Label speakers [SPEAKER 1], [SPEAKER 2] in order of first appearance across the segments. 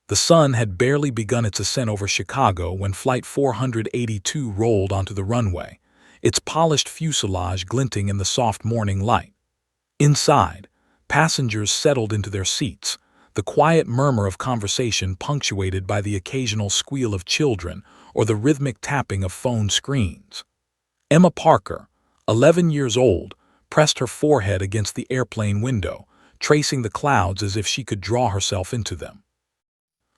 [SPEAKER 1] The sun had barely begun its ascent over Chicago when Flight 482 rolled onto the runway, its polished fuselage glinting in the soft morning light. Inside, passengers settled into their seats, the quiet murmur of conversation punctuated by the occasional squeal of children or the rhythmic tapping of phone screens. Emma Parker, 11 years old, pressed her forehead against the airplane window, tracing the clouds as if she could draw herself into them.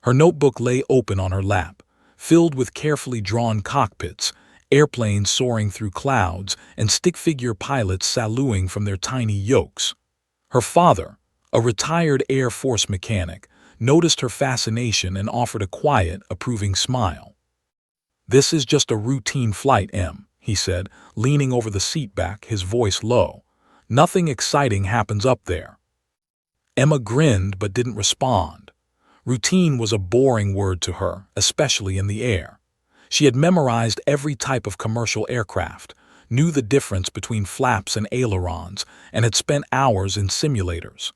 [SPEAKER 1] Her notebook lay open on her lap, filled with carefully drawn cockpits, airplanes soaring through clouds, and stick-figure pilots saluting from their tiny yokes. Her father, a retired Air Force mechanic, noticed her fascination and offered a quiet, approving smile. "This is just a routine flight, Em," he said, leaning over the seatback, his voice low. "Nothing exciting happens up there." Emma grinned but didn't respond. Routine was a boring word to her, especially in the air. She had memorized every type of commercial aircraft, knew the difference between flaps and ailerons, and had spent hours in simulators.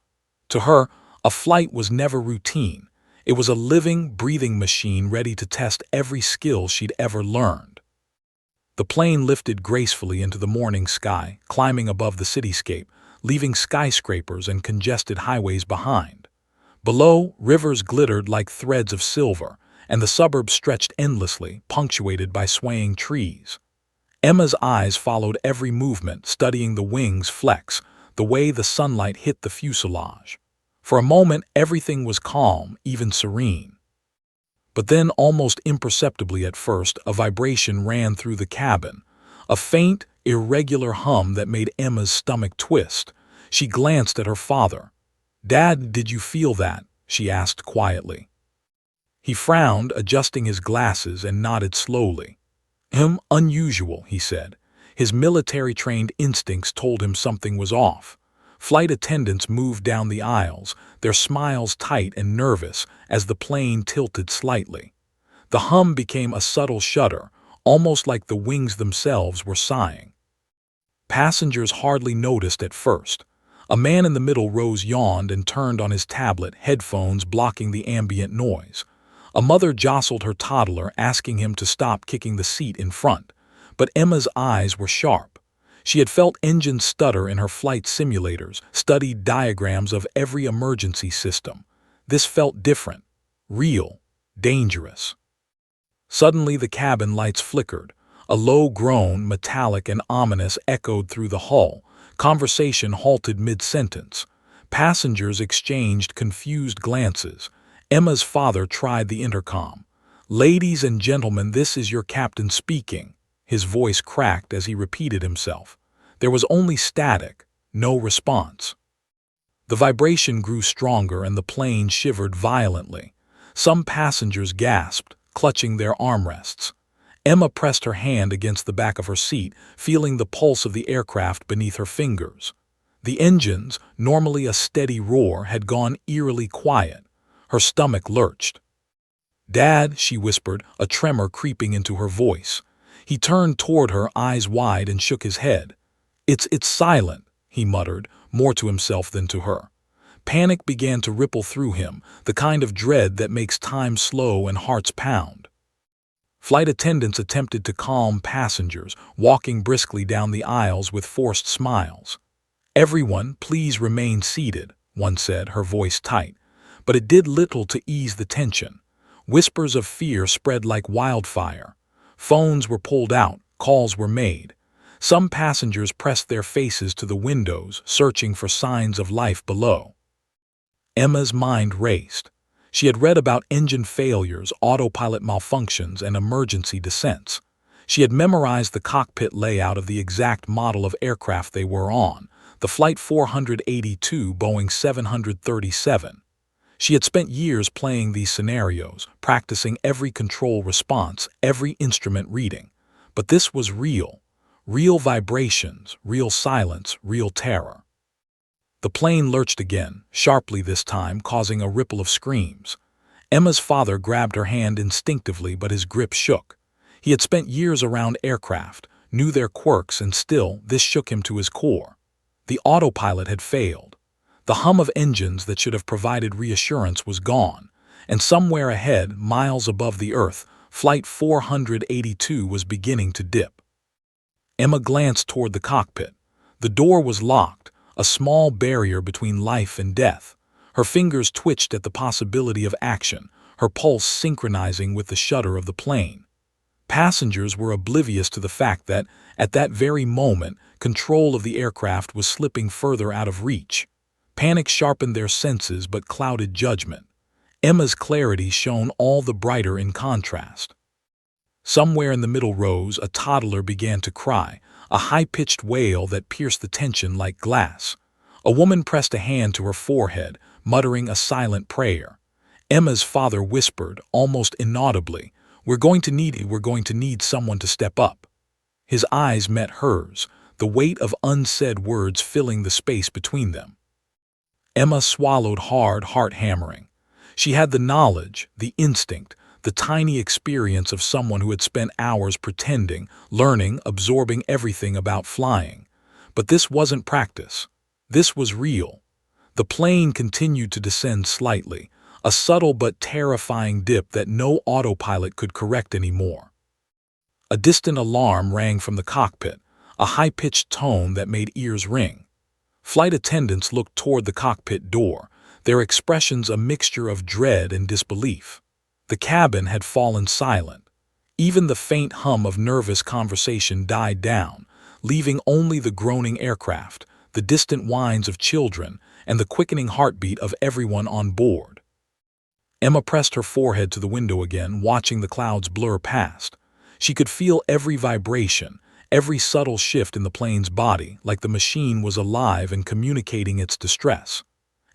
[SPEAKER 1] To her, a flight was never routine. It was a living, breathing machine ready to test every skill she'd ever learned. The plane lifted gracefully into the morning sky, climbing above the cityscape, leaving skyscrapers and congested highways behind. Below, rivers glittered like threads of silver, and the suburbs stretched endlessly, punctuated by swaying trees. Emma's eyes followed every movement, studying the wings flex, the way the sunlight hit the fuselage. For a moment, everything was calm, even serene. But then, almost imperceptibly at first, a vibration ran through the cabin, a faint, irregular hum that made Emma's stomach twist. She glanced at her father. "Dad, did you feel that?" she asked quietly. He frowned, adjusting his glasses, and nodded slowly. Unusual," he said. His military-trained instincts told him something was off. Flight attendants moved down the aisles, their smiles tight and nervous as the plane tilted slightly. The hum became a subtle shudder, almost like the wings themselves were sighing. Passengers hardly noticed at first. A man in the middle rows yawned and turned on his tablet, headphones blocking the ambient noise. A mother jostled her toddler, asking him to stop kicking the seat in front. But Emma's eyes were sharp. She had felt engines stutter in her flight simulators, studied diagrams of every emergency system. This felt different, real, dangerous. Suddenly the cabin lights flickered. A low groan, metallic and ominous, echoed through the hull. Conversation halted mid-sentence. Passengers exchanged confused glances. Emma's father tried the intercom. "Ladies and gentlemen, this is your captain speaking." His voice cracked as he repeated himself. There was only static, no response. The vibration grew stronger and the plane shivered violently. Some passengers gasped, clutching their armrests. Emma pressed her hand against the back of her seat, feeling the pulse of the aircraft beneath her fingers. The engines, normally a steady roar, had gone eerily quiet. Her stomach lurched. "Dad," she whispered, a tremor creeping into her voice. He turned toward her, eyes wide, and shook his head. It's silent," he muttered, more to himself than to her. Panic began to ripple through him, the kind of dread that makes time slow and hearts pound. Flight attendants attempted to calm passengers, walking briskly down the aisles with forced smiles. "Everyone, please remain seated," one said, her voice tight. But it did little to ease the tension. Whispers of fear spread like wildfire. Phones were pulled out, calls were made. Some passengers pressed their faces to the windows, searching for signs of life below. Emma's mind raced. She had read about engine failures, autopilot malfunctions, and emergency descents. She had memorized the cockpit layout of the exact model of aircraft they were on, the Flight 482 Boeing 737. She had spent years playing these scenarios, practicing every control response, every instrument reading. But this was real. Real vibrations, real silence, real terror. The plane lurched again, sharply this time, causing a ripple of screams. Emma's father grabbed her hand instinctively, but his grip shook. He had spent years around aircraft, knew their quirks, and still, this shook him to his core. The autopilot had failed. The hum of engines that should have provided reassurance was gone, and somewhere ahead, miles above the Earth, Flight 482 was beginning to dip. Emma glanced toward the cockpit. The door was locked, a small barrier between life and death. Her fingers twitched at the possibility of action, her pulse synchronizing with the shudder of the plane. Passengers were oblivious to the fact that, at that very moment, control of the aircraft was slipping further out of reach. Panic sharpened their senses but clouded judgment. Emma's clarity shone all the brighter in contrast. Somewhere in the middle rows, a toddler began to cry, a high-pitched wail that pierced the tension like glass. A woman pressed a hand to her forehead, muttering a silent prayer. Emma's father whispered, almost inaudibly, we're going to need someone to step up." His eyes met hers, the weight of unsaid words filling the space between them. Emma swallowed hard, heart hammering. She had the knowledge, the instinct, the tiny experience of someone who had spent hours pretending, learning, absorbing everything about flying. But this wasn't practice. This was real. The plane continued to descend slightly, a subtle but terrifying dip that no autopilot could correct anymore. A distant alarm rang from the cockpit, a high-pitched tone that made ears ring. Flight attendants looked toward the cockpit door, their expressions a mixture of dread and disbelief. The cabin had fallen silent. Even the faint hum of nervous conversation died down, leaving only the groaning aircraft, the distant whines of children, and the quickening heartbeat of everyone on board. Emma pressed her forehead to the window again, watching the clouds blur past. She could feel every vibration, every subtle shift in the plane's body, like the machine was alive and communicating its distress.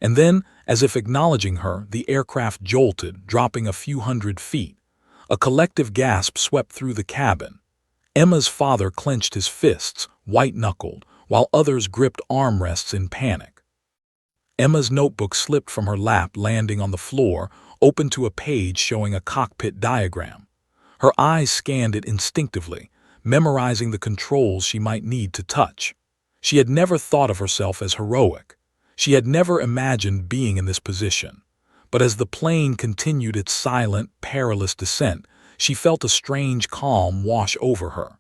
[SPEAKER 1] And then, as if acknowledging her, the aircraft jolted, dropping a few hundred feet. A collective gasp swept through the cabin. Emma's father clenched his fists, white-knuckled, while others gripped armrests in panic. Emma's notebook slipped from her lap, landing on the floor, open to a page showing a cockpit diagram. Her eyes scanned it instinctively, memorizing the controls she might need to touch. She had never thought of herself as heroic. She had never imagined being in this position. But as the plane continued its silent, perilous descent, she felt a strange calm wash over her.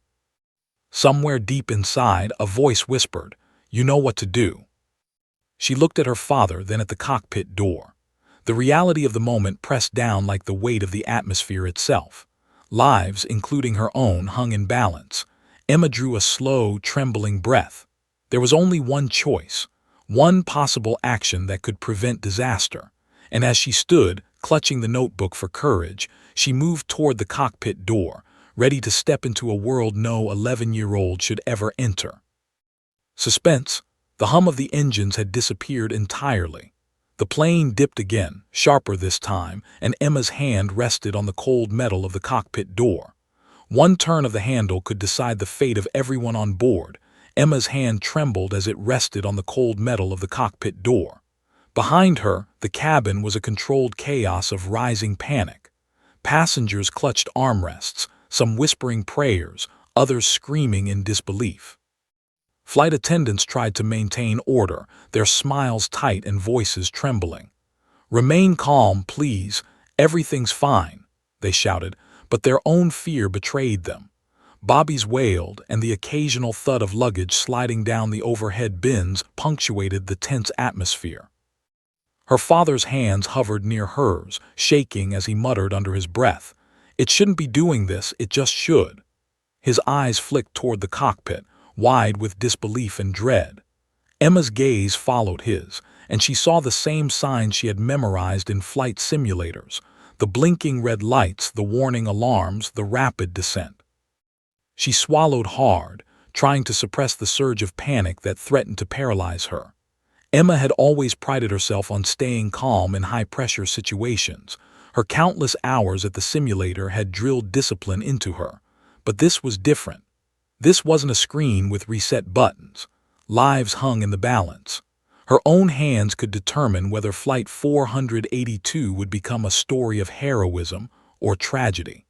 [SPEAKER 1] Somewhere deep inside, a voice whispered, "You know what to do." She looked at her father, then at the cockpit door. The reality of the moment pressed down like the weight of the atmosphere itself. Lives, including her own, hung in balance. Emma drew a slow, trembling breath. There was only one choice, one possible action that could prevent disaster. And as she stood, clutching the notebook for courage, she moved toward the cockpit door, ready to step into a world no 11-year-old should ever enter. Suspense. The hum of the engines had disappeared entirely. The plane dipped again, sharper this time, and Emma's hand rested on the cold metal of the cockpit door. One turn of the handle could decide the fate of everyone on board. Emma's hand trembled as it rested on the cold metal of the cockpit door. Behind her, the cabin was a controlled chaos of rising panic. Passengers clutched armrests, some whispering prayers, others screaming in disbelief. Flight attendants tried to maintain order, their smiles tight and voices trembling. "Remain calm, please. Everything's fine," they shouted, but their own fear betrayed them. Bobbies wailed, and the occasional thud of luggage sliding down the overhead bins punctuated the tense atmosphere. Her father's hands hovered near hers, shaking as he muttered under his breath, "It shouldn't be doing this, it just should." His eyes flicked toward the cockpit, wide with disbelief and dread. Emma's gaze followed his, and she saw the same signs she had memorized in flight simulators, the blinking red lights, the warning alarms, the rapid descent. She swallowed hard, trying to suppress the surge of panic that threatened to paralyze her. Emma had always prided herself on staying calm in high-pressure situations. Her countless hours at the simulator had drilled discipline into her. But this was different. This wasn't a screen with reset buttons. Lives hung in the balance. Her own hands could determine whether Flight 482 would become a story of heroism or tragedy.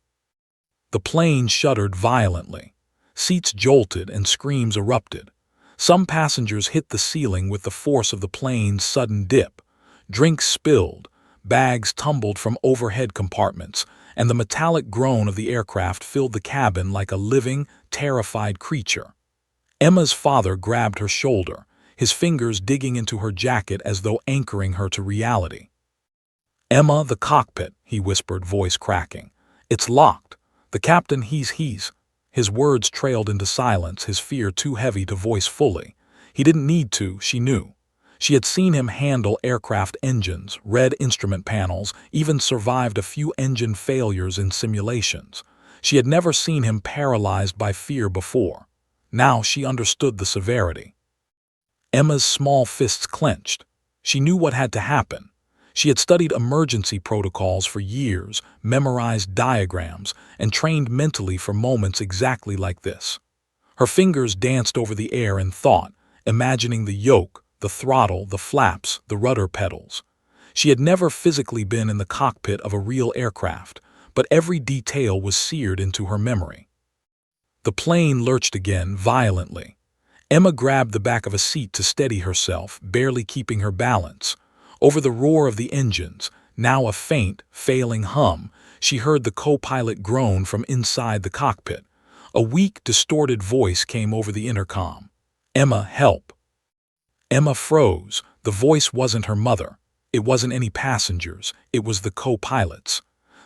[SPEAKER 1] The plane shuddered violently. Seats jolted and screams erupted. Some passengers hit the ceiling with the force of the plane's sudden dip. Drinks spilled. bags tumbled from overhead compartments, and the metallic groan of the aircraft filled the cabin like a living, terrified creature. Emma's father grabbed her shoulder, his fingers digging into her jacket as though anchoring her to reality. "Emma, the cockpit," he whispered, voice cracking. "It's locked. The captain, he's..." His words trailed into silence, his fear too heavy to voice fully. He didn't need to, she knew. She had seen him handle aircraft engines, read instrument panels, even survived a few engine failures in simulations. She had never seen him paralyzed by fear before. Now she understood the severity. Emma's small fists clenched. She knew what had to happen. She had studied emergency protocols for years, memorized diagrams, and trained mentally for moments exactly like this. Her fingers danced over the air in thought, imagining the yoke, the throttle, the flaps, the rudder pedals. She had never physically been in the cockpit of a real aircraft, but every detail was seared into her memory. The plane lurched again, violently. Emma grabbed the back of a seat to steady herself, barely keeping her balance. Over the roar of the engines, now a faint, failing hum, she heard the co-pilot groan from inside the cockpit. A weak, distorted voice came over the intercom. "Emma, help." Emma froze. The voice wasn't her mother. It wasn't any passengers. It was the co-pilot's.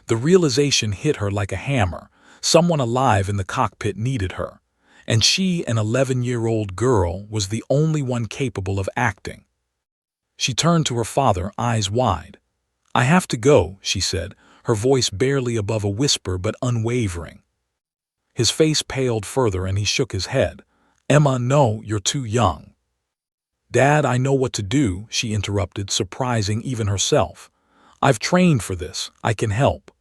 [SPEAKER 1] The realization hit her like a hammer. Someone alive in the cockpit needed her. And she, an 11-year-old girl, was the only one capable of acting. She turned to her father, eyes wide. "I have to go," she said, her voice barely above a whisper but unwavering. His face paled further and he shook his head. "Emma, no, you're too young." "Dad, I know what to do," she interrupted, surprising even herself. "I've trained for this. I can help."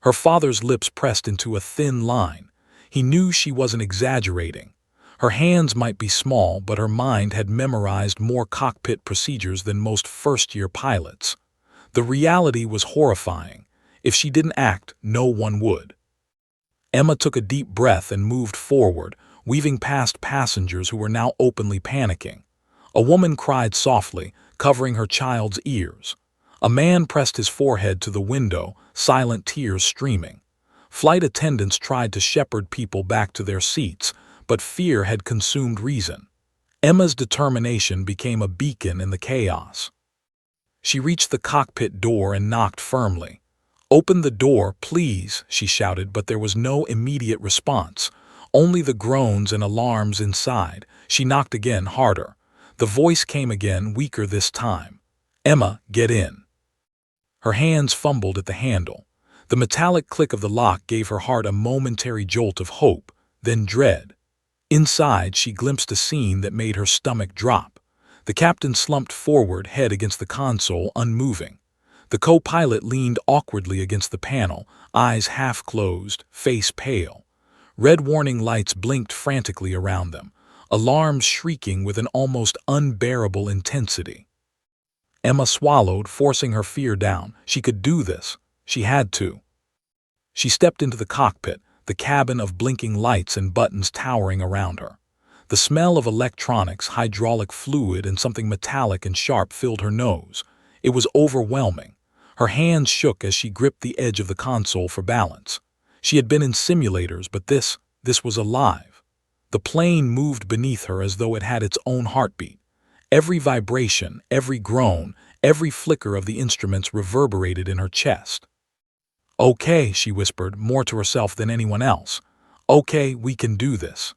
[SPEAKER 1] Her father's lips pressed into a thin line. He knew she wasn't exaggerating. Her hands might be small, but her mind had memorized more cockpit procedures than most first-year pilots. The reality was horrifying. If she didn't act, no one would. Emma took a deep breath and moved forward, weaving past passengers who were now openly panicking. A woman cried softly, covering her child's ears. A man pressed his forehead to the window, silent tears streaming. Flight attendants tried to shepherd people back to their seats, but fear had consumed reason. Emma's determination became a beacon in the chaos. She reached the cockpit door and knocked firmly. "Open the door, please," she shouted, but there was no immediate response. Only the groans and alarms inside. She knocked again, harder. The voice came again, weaker this time. "Emma, get in." Her hands fumbled at the handle. The metallic click of the lock gave her heart a momentary jolt of hope, then dread. Inside, she glimpsed a scene that made her stomach drop. The captain slumped forward, head against the console, unmoving. The co-pilot leaned awkwardly against the panel, eyes half closed, face pale. Red warning lights blinked frantically around them, alarms shrieking with an almost unbearable intensity. Emma swallowed, forcing her fear down. She could do this. She had to. She stepped into the cockpit, the cabin of blinking lights and buttons towering around her. The smell of electronics, hydraulic fluid, and something metallic and sharp filled her nose. It was overwhelming. Her hands shook as she gripped the edge of the console for balance. She had been in simulators, but this was alive. The plane moved beneath her as though it had its own heartbeat. Every vibration, every groan, every flicker of the instruments reverberated in her chest. "Okay," she whispered, more to herself than anyone else. "Okay, we can do this."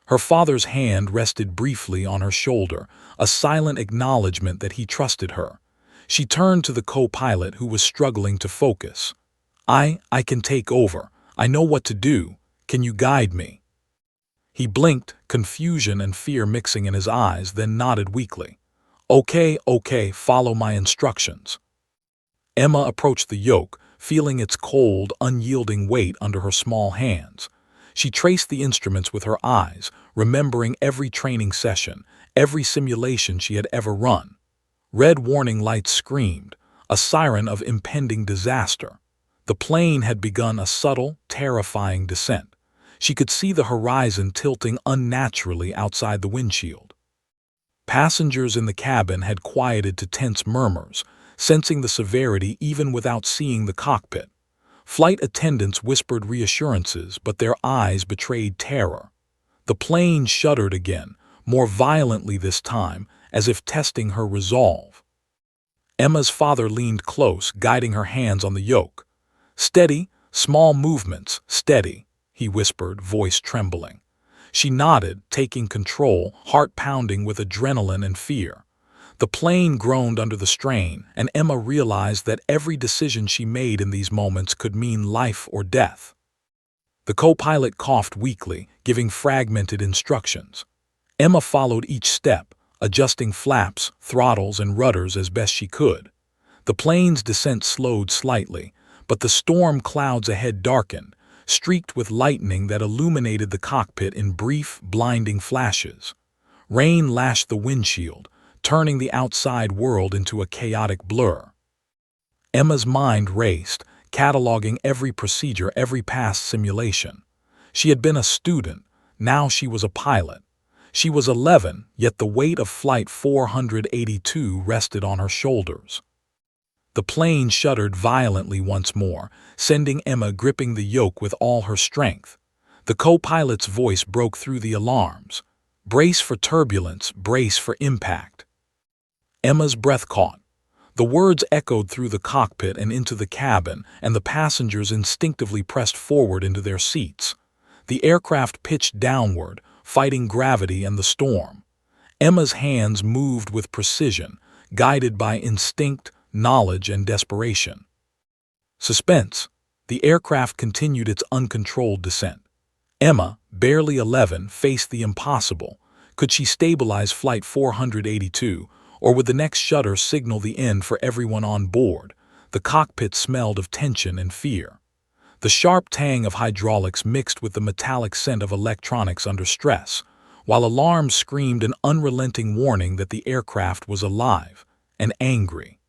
[SPEAKER 1] Her father's hand rested briefly on her shoulder, a silent acknowledgement that he trusted her. She turned to the co-pilot who was struggling to focus. I can take over. I know what to do. Can you guide me?" He blinked, confusion and fear mixing in his eyes, then nodded weakly. Okay, follow my instructions." Emma approached the yoke, feeling its cold, unyielding weight under her small hands. She traced the instruments with her eyes, remembering every training session, every simulation she had ever run. Red warning lights screamed, a siren of impending disaster. The plane had begun a subtle, terrifying descent. She could see the horizon tilting unnaturally outside the windshield. Passengers in the cabin had quieted to tense murmurs. sensing the severity even without seeing the cockpit. Flight attendants whispered reassurances, but their eyes betrayed terror. The plane shuddered again, more violently this time, as if testing her resolve. Emma's father leaned close, guiding her hands on the yoke. "Steady, small movements, steady," he whispered, voice trembling. She nodded, taking control, heart pounding with adrenaline and fear. The plane groaned under the strain, and Emma realized that every decision she made in these moments could mean life or death. The co-pilot coughed weakly, giving fragmented instructions. Emma followed each step, adjusting flaps, throttles, and rudders as best she could. The plane's descent slowed slightly, but the storm clouds ahead darkened, streaked with lightning that illuminated the cockpit in brief, blinding flashes. Rain lashed the windshield, turning the outside world into a chaotic blur. Emma's mind raced, cataloging every procedure, every past simulation. She had been a student, now she was a pilot. She was 11, yet the weight of Flight 482 rested on her shoulders. The plane shuddered violently once more, sending Emma gripping the yoke with all her strength. The co-pilot's voice broke through the alarms. "Brace for turbulence, brace for impact." Emma's breath caught. The words echoed through the cockpit and into the cabin, and the passengers instinctively pressed forward into their seats. The aircraft pitched downward, fighting gravity and the storm. Emma's hands moved with precision, guided by instinct, knowledge, and desperation. Suspense. The aircraft continued its uncontrolled descent. Emma, barely 11, faced the impossible. Could she stabilize Flight 482, or would the next shudder signal the end for everyone on board? The cockpit smelled of tension and fear. The sharp tang of hydraulics mixed with the metallic scent of electronics under stress, while alarms screamed an unrelenting warning that the aircraft was alive and angry.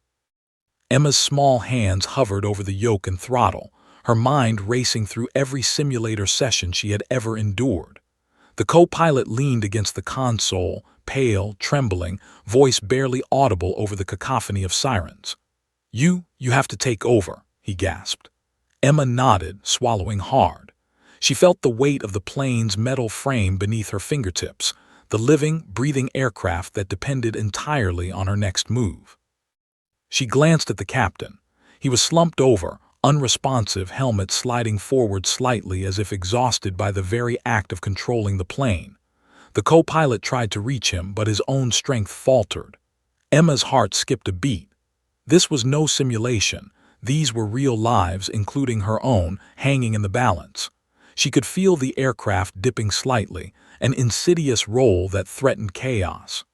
[SPEAKER 1] Emma's small hands hovered over the yoke and throttle, her mind racing through every simulator session she had ever endured. The co-pilot leaned against the console, pale, trembling, voice barely audible over the cacophony of sirens. You have to take over," he gasped. Emma nodded, swallowing hard. She felt the weight of the plane's metal frame beneath her fingertips, the living, breathing aircraft that depended entirely on her next move. She glanced at the captain. He was slumped over, unresponsive, helmet sliding forward slightly as if exhausted by the very act of controlling the plane. The co-pilot tried to reach him, but his own strength faltered. Emma's heart skipped a beat. This was no simulation. These were real lives, including her own, hanging in the balance. She could feel the aircraft dipping slightly, an insidious roll that threatened chaos.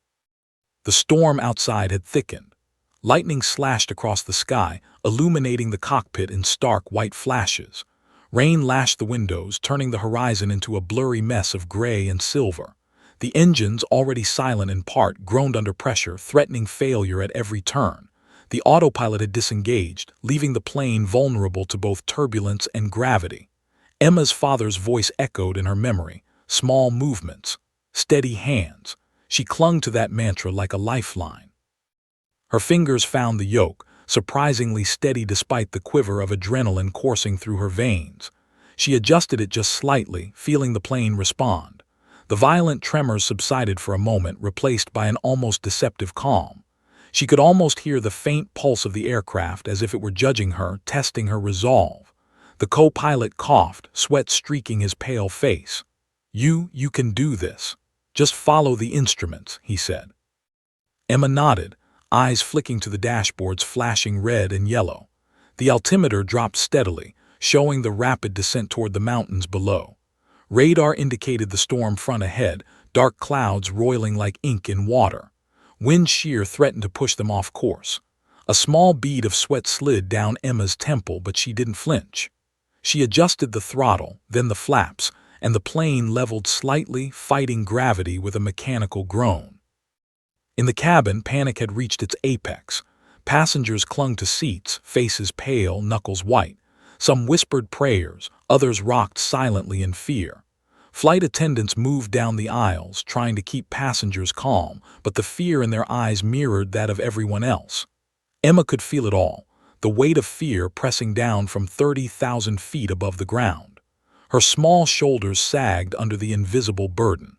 [SPEAKER 1] The storm outside had thickened. Lightning slashed across the sky, illuminating the cockpit in stark white flashes. Rain lashed the windows, turning the horizon into a blurry mess of gray and silver. The engines, already silent in part, groaned under pressure, threatening failure at every turn. The autopilot had disengaged, leaving the plane vulnerable to both turbulence and gravity. Emma's father's voice echoed in her memory. Small movements, steady hands. She clung to that mantra like a lifeline. Her fingers found the yoke, surprisingly steady despite the quiver of adrenaline coursing through her veins. She adjusted it just slightly, feeling the plane respond. The violent tremors subsided for a moment, replaced by an almost deceptive calm. She could almost hear the faint pulse of the aircraft as if it were judging her, testing her resolve. The co-pilot coughed, sweat streaking his pale face. You can do this. Just follow the instruments," he said. Emma nodded, eyes flicking to the dashboards flashing red and yellow. The altimeter dropped steadily, showing the rapid descent toward the mountains below. Radar indicated the storm front ahead, dark clouds roiling like ink in water. Wind shear threatened to push them off course. A small bead of sweat slid down Emma's temple, but she didn't flinch. She adjusted the throttle, then the flaps, and the plane leveled slightly, fighting gravity with a mechanical groan. In the cabin, panic had reached its apex. Passengers clung to seats, faces pale, knuckles white. Some whispered prayers, others rocked silently in fear. Flight attendants moved down the aisles, trying to keep passengers calm, but the fear in their eyes mirrored that of everyone else. Emma could feel it all, the weight of fear pressing down from 30,000 feet above the ground. Her small shoulders sagged under the invisible burden.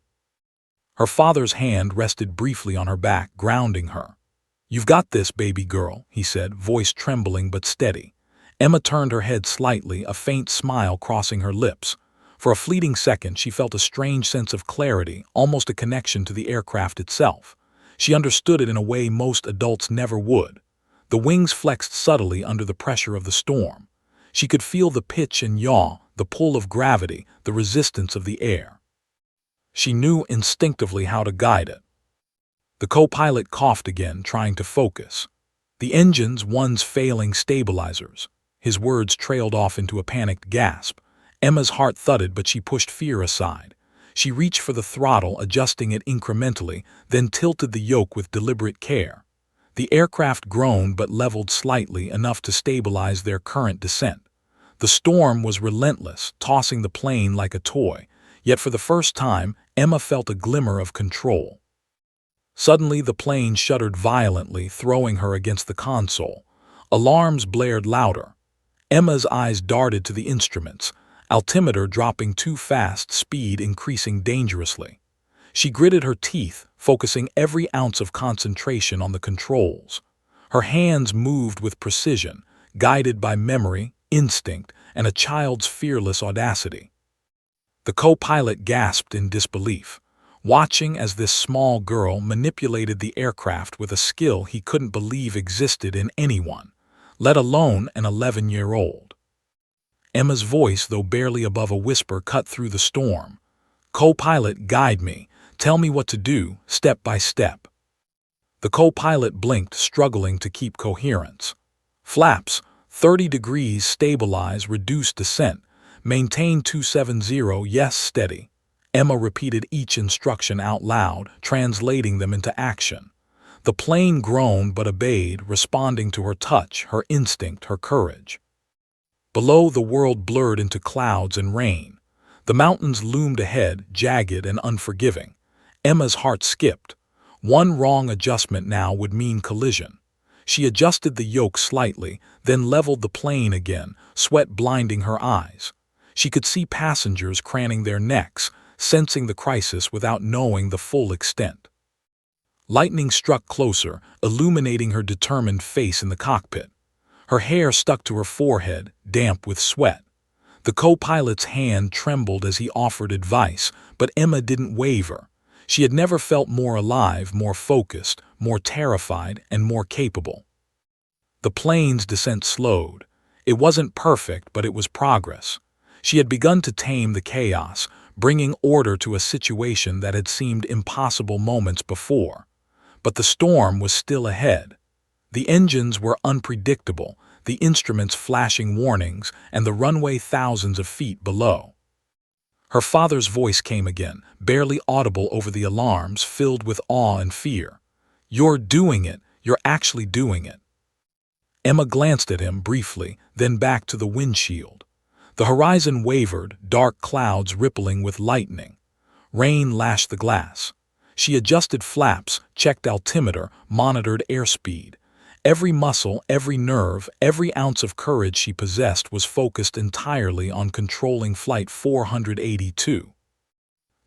[SPEAKER 1] Her father's hand rested briefly on her back, grounding her. "You've got this, baby girl," he said, voice trembling but steady. Emma turned her head slightly, a faint smile crossing her lips. For a fleeting second, she felt a strange sense of clarity, almost a connection to the aircraft itself. She understood it in a way most adults never would. The wings flexed subtly under the pressure of the storm. She could feel the pitch and yaw, the pull of gravity, the resistance of the air. She knew instinctively how to guide it. The co-pilot coughed again, trying to focus. "The engines, one's failing stabilizers." His words trailed off into a panicked gasp. Emma's heart thudded, but she pushed fear aside. She reached for the throttle, adjusting it incrementally, then tilted the yoke with deliberate care. The aircraft groaned but leveled slightly, enough to stabilize their current descent. The storm was relentless, tossing the plane like a toy, yet for the first time, Emma felt a glimmer of control. Suddenly, the plane shuddered violently, throwing her against the console. Alarms blared louder. Emma's eyes darted to the instruments, altimeter dropping too fast, speed increasing dangerously. She gritted her teeth, focusing every ounce of concentration on the controls. Her hands moved with precision, guided by memory, instinct, and a child's fearless audacity. The co-pilot gasped in disbelief, watching as this small girl manipulated the aircraft with a skill he couldn't believe existed in anyone, let alone an 11-year-old. Emma's voice, though barely above a whisper, cut through the storm. "Co-pilot, guide me. Tell me what to do, step by step." The co-pilot blinked, struggling to keep coherence. "Flaps, 30 degrees, stabilize, reduce descent. Maintain 270, yes, steady." Emma repeated each instruction out loud, translating them into action. The plane groaned but obeyed, responding to her touch, her instinct, her courage. Below, the world blurred into clouds and rain. The mountains loomed ahead, jagged and unforgiving. Emma's heart skipped. One wrong adjustment now would mean collision. She adjusted the yoke slightly, then leveled the plane again, sweat blinding her eyes. She could see passengers craning their necks, sensing the crisis without knowing the full extent. Lightning struck closer, illuminating her determined face in the cockpit. Her hair stuck to her forehead, damp with sweat. The co-pilot's hand trembled as he offered advice, but Emma didn't waver. She had never felt more alive, more focused, more terrified, and more capable. The plane's descent slowed. It wasn't perfect, but it was progress. She had begun to tame the chaos, bringing order to a situation that had seemed impossible moments before. But the storm was still ahead. The engines were unpredictable, the instruments flashing warnings, and the runway thousands of feet below. Her father's voice came again, barely audible over the alarms, filled with awe and fear. "You're doing it. You're actually doing it." Emma glanced at him briefly, then back to the windshield. The horizon wavered, dark clouds rippling with lightning. Rain lashed the glass. She adjusted flaps, checked altimeter, monitored airspeed. Every muscle, every nerve, every ounce of courage she possessed was focused entirely on controlling Flight 482.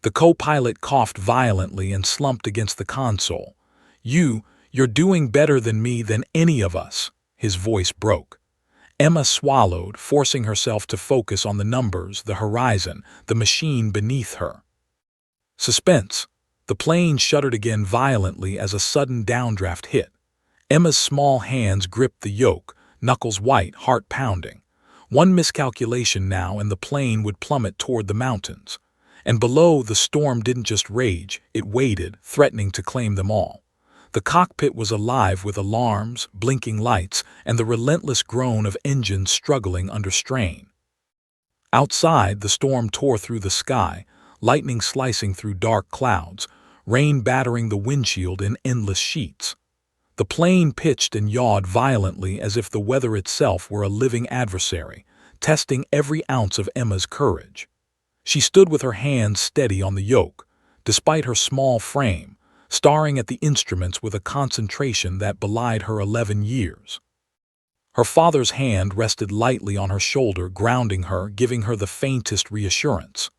[SPEAKER 1] The co-pilot coughed violently and slumped against the console. You're doing better than me, than any of us." His voice broke. Emma swallowed, forcing herself to focus on the numbers, the horizon, the machine beneath her. Suspense. The plane shuddered again violently as a sudden downdraft hit. Emma's small hands gripped the yoke, knuckles white, heart pounding. One miscalculation now and the plane would plummet toward the mountains. And below, the storm didn't just rage, it waited, threatening to claim them all. The cockpit was alive with alarms, blinking lights, and the relentless groan of engines struggling under strain. Outside, the storm tore through the sky, lightning slicing through dark clouds, rain battering the windshield in endless sheets. The plane pitched and yawed violently as if the weather itself were a living adversary, testing every ounce of Emma's courage. She stood with her hands steady on the yoke. Despite her small frame, staring at the instruments with a concentration that belied her 11 years. Her father's hand rested lightly on her shoulder, grounding her, giving her the faintest reassurance.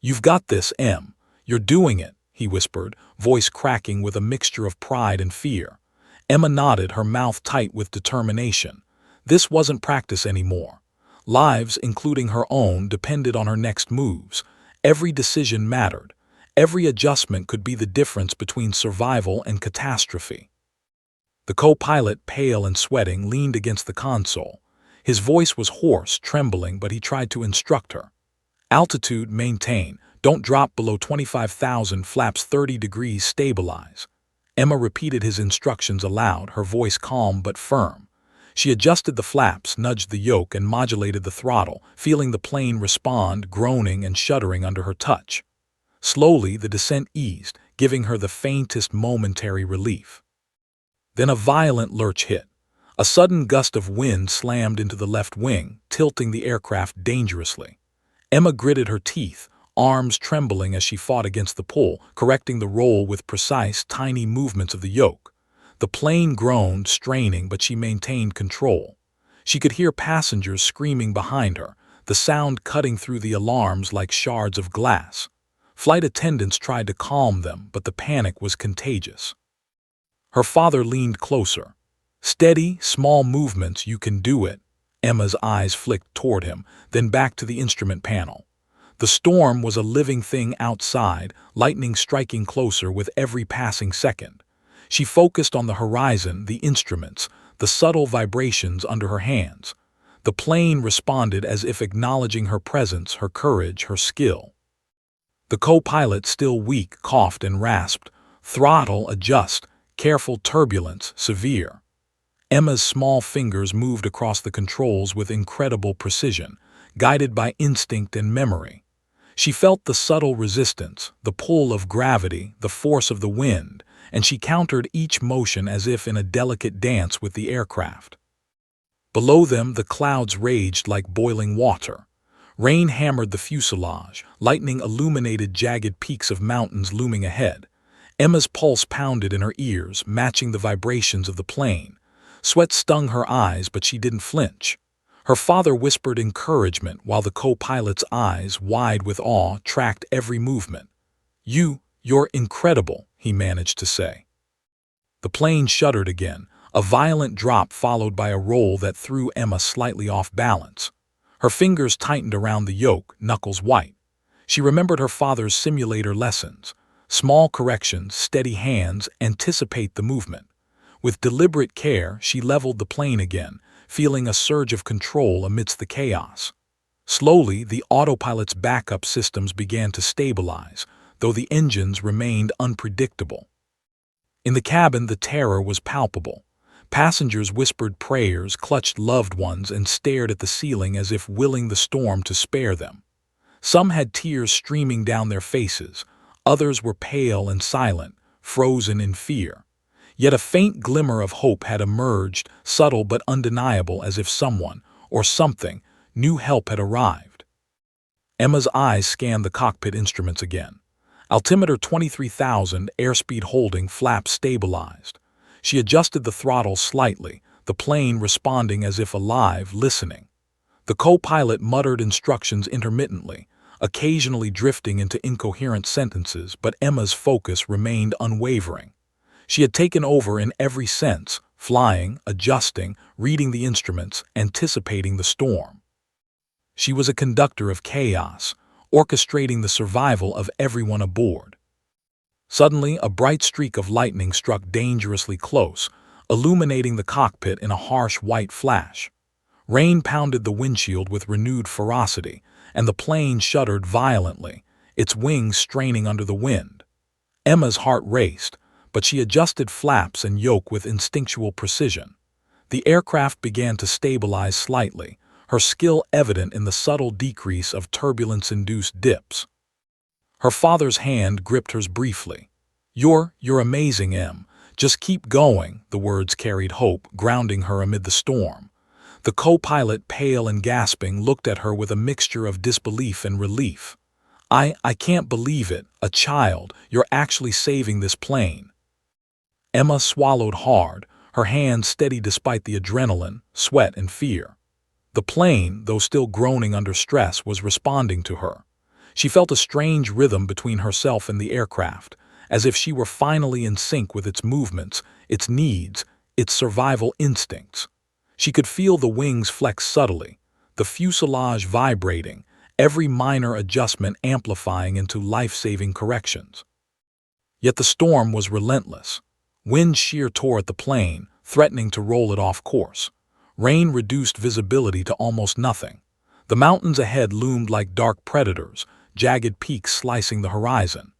[SPEAKER 1] "You've got this, Em. You're doing it," he whispered, voice cracking with a mixture of pride and fear. Emma nodded, her mouth tight with determination. This wasn't practice anymore. Lives, including her own, depended on her next moves. Every decision mattered. Every adjustment could be the difference between survival and catastrophe. The co-pilot, pale and sweating, leaned against the console. His voice was hoarse, trembling, but he tried to instruct her. "Altitude, maintain. Don't drop below 25,000, flaps 30 degrees, stabilize." Emma repeated his instructions aloud, her voice calm but firm. She adjusted the flaps, nudged the yoke, and modulated the throttle, feeling the plane respond, groaning and shuddering under her touch. Slowly, the descent eased, giving her the faintest momentary relief. Then a violent lurch hit. A sudden gust of wind slammed into the left wing, tilting the aircraft dangerously. Emma gritted her teeth, arms trembling as she fought against the pull, correcting the roll with precise, tiny movements of the yoke. The plane groaned, straining, but she maintained control. She could hear passengers screaming behind her, the sound cutting through the alarms like shards of glass. Flight attendants tried to calm them, but the panic was contagious. Her father leaned closer. "Steady, small movements, you can do it." Emma's eyes flicked toward him, then back to the instrument panel. The storm was a living thing outside, lightning striking closer with every passing second. She focused on the horizon, the instruments, the subtle vibrations under her hands. The plane responded as if acknowledging her presence, her courage, her skill. The co-pilot, still weak, coughed and rasped. "Throttle, adjust. Careful, turbulence, severe." Emma's small fingers moved across the controls with incredible precision, guided by instinct and memory. She felt the subtle resistance, the pull of gravity, the force of the wind, and she countered each motion as if in a delicate dance with the aircraft. Below them, the clouds raged like boiling water. Rain hammered the fuselage, lightning illuminated jagged peaks of mountains looming ahead. Emma's pulse pounded in her ears, matching the vibrations of the plane. Sweat stung her eyes, but she didn't flinch. Her father whispered encouragement while the co-pilot's eyes, wide with awe, tracked every movement. You're incredible," he managed to say. The plane shuddered again, a violent drop followed by a roll that threw Emma slightly off balance. Her fingers tightened around the yoke, knuckles white. She remembered her father's simulator lessons. Small corrections, steady hands, anticipate the movement. With deliberate care, she leveled the plane again, feeling a surge of control amidst the chaos. Slowly, the autopilot's backup systems began to stabilize, though the engines remained unpredictable. In the cabin, the terror was palpable. Passengers whispered prayers, clutched loved ones, and stared at the ceiling as if willing the storm to spare them. Some had tears streaming down their faces. Others were pale and silent, frozen in fear. Yet a faint glimmer of hope had emerged, subtle but undeniable, as if someone, or something, knew help had arrived. Emma's eyes scanned the cockpit instruments again. Altimeter 23,000, airspeed holding, flaps stabilized. She adjusted the throttle slightly, the plane responding as if alive, listening. The co-pilot muttered instructions intermittently, occasionally drifting into incoherent sentences, but Emma's focus remained unwavering. She had taken over in every sense, flying, adjusting, reading the instruments, anticipating the storm. She was a conductor of chaos, orchestrating the survival of everyone aboard. Suddenly, a bright streak of lightning struck dangerously close, illuminating the cockpit in a harsh white flash. Rain pounded the windshield with renewed ferocity, and the plane shuddered violently, its wings straining under the wind. Emma's heart raced, but she adjusted flaps and yoke with instinctual precision. The aircraft began to stabilize slightly, her skill evident in the subtle decrease of turbulence-induced dips. Her father's hand gripped hers briefly. You're amazing, Em. Just keep going," the words carried hope, grounding her amid the storm. The co-pilot, pale and gasping, looked at her with a mixture of disbelief and relief. I can't believe it, a child, you're actually saving this plane." Emma swallowed hard, her hands steady despite the adrenaline, sweat, and fear. The plane, though still groaning under stress, was responding to her. She felt a strange rhythm between herself and the aircraft, as if she were finally in sync with its movements, its needs, its survival instincts. She could feel the wings flex subtly, the fuselage vibrating, every minor adjustment amplifying into life-saving corrections. Yet the storm was relentless. Wind sheer tore at the plane, threatening to roll it off course. Rain reduced visibility to almost nothing. The mountains ahead loomed like dark predators, jagged peaks slicing the horizon.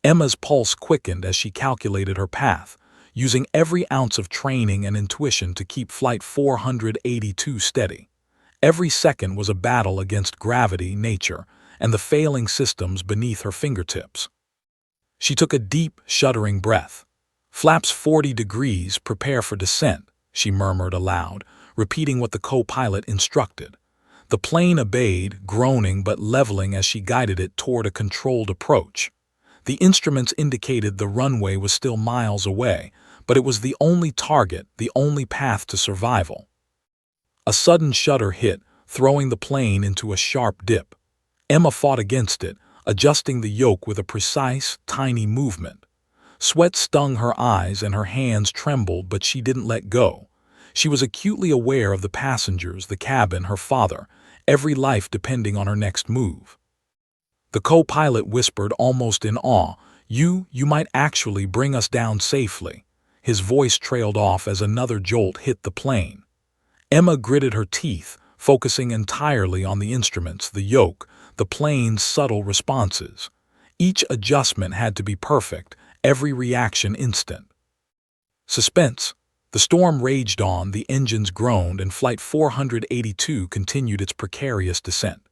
[SPEAKER 1] Emma's pulse quickened as she calculated her path, using every ounce of training and intuition to keep Flight 482 steady. Every second was a battle against gravity, nature, and the failing systems beneath her fingertips. She took a deep, shuddering breath. "Flaps 40 degrees, prepare for descent," she murmured aloud, repeating what the co-pilot instructed. The plane obeyed, groaning but leveling as she guided it toward a controlled approach. The instruments indicated the runway was still miles away, but it was the only target, the only path to survival. A sudden shudder hit, throwing the plane into a sharp dip. Emma fought against it, adjusting the yoke with a precise, tiny movement. Sweat stung her eyes and her hands trembled, but she didn't let go. She was acutely aware of the passengers, the cabin, her father, every life depending on her next move. The co-pilot whispered almost in awe, You might actually bring us down safely." His voice trailed off as another jolt hit the plane. Emma gritted her teeth, focusing entirely on the instruments, the yoke, the plane's subtle responses. Each adjustment had to be perfect, every reaction instant. Suspense. The storm raged on, the engines groaned, and Flight 482 continued its precarious descent.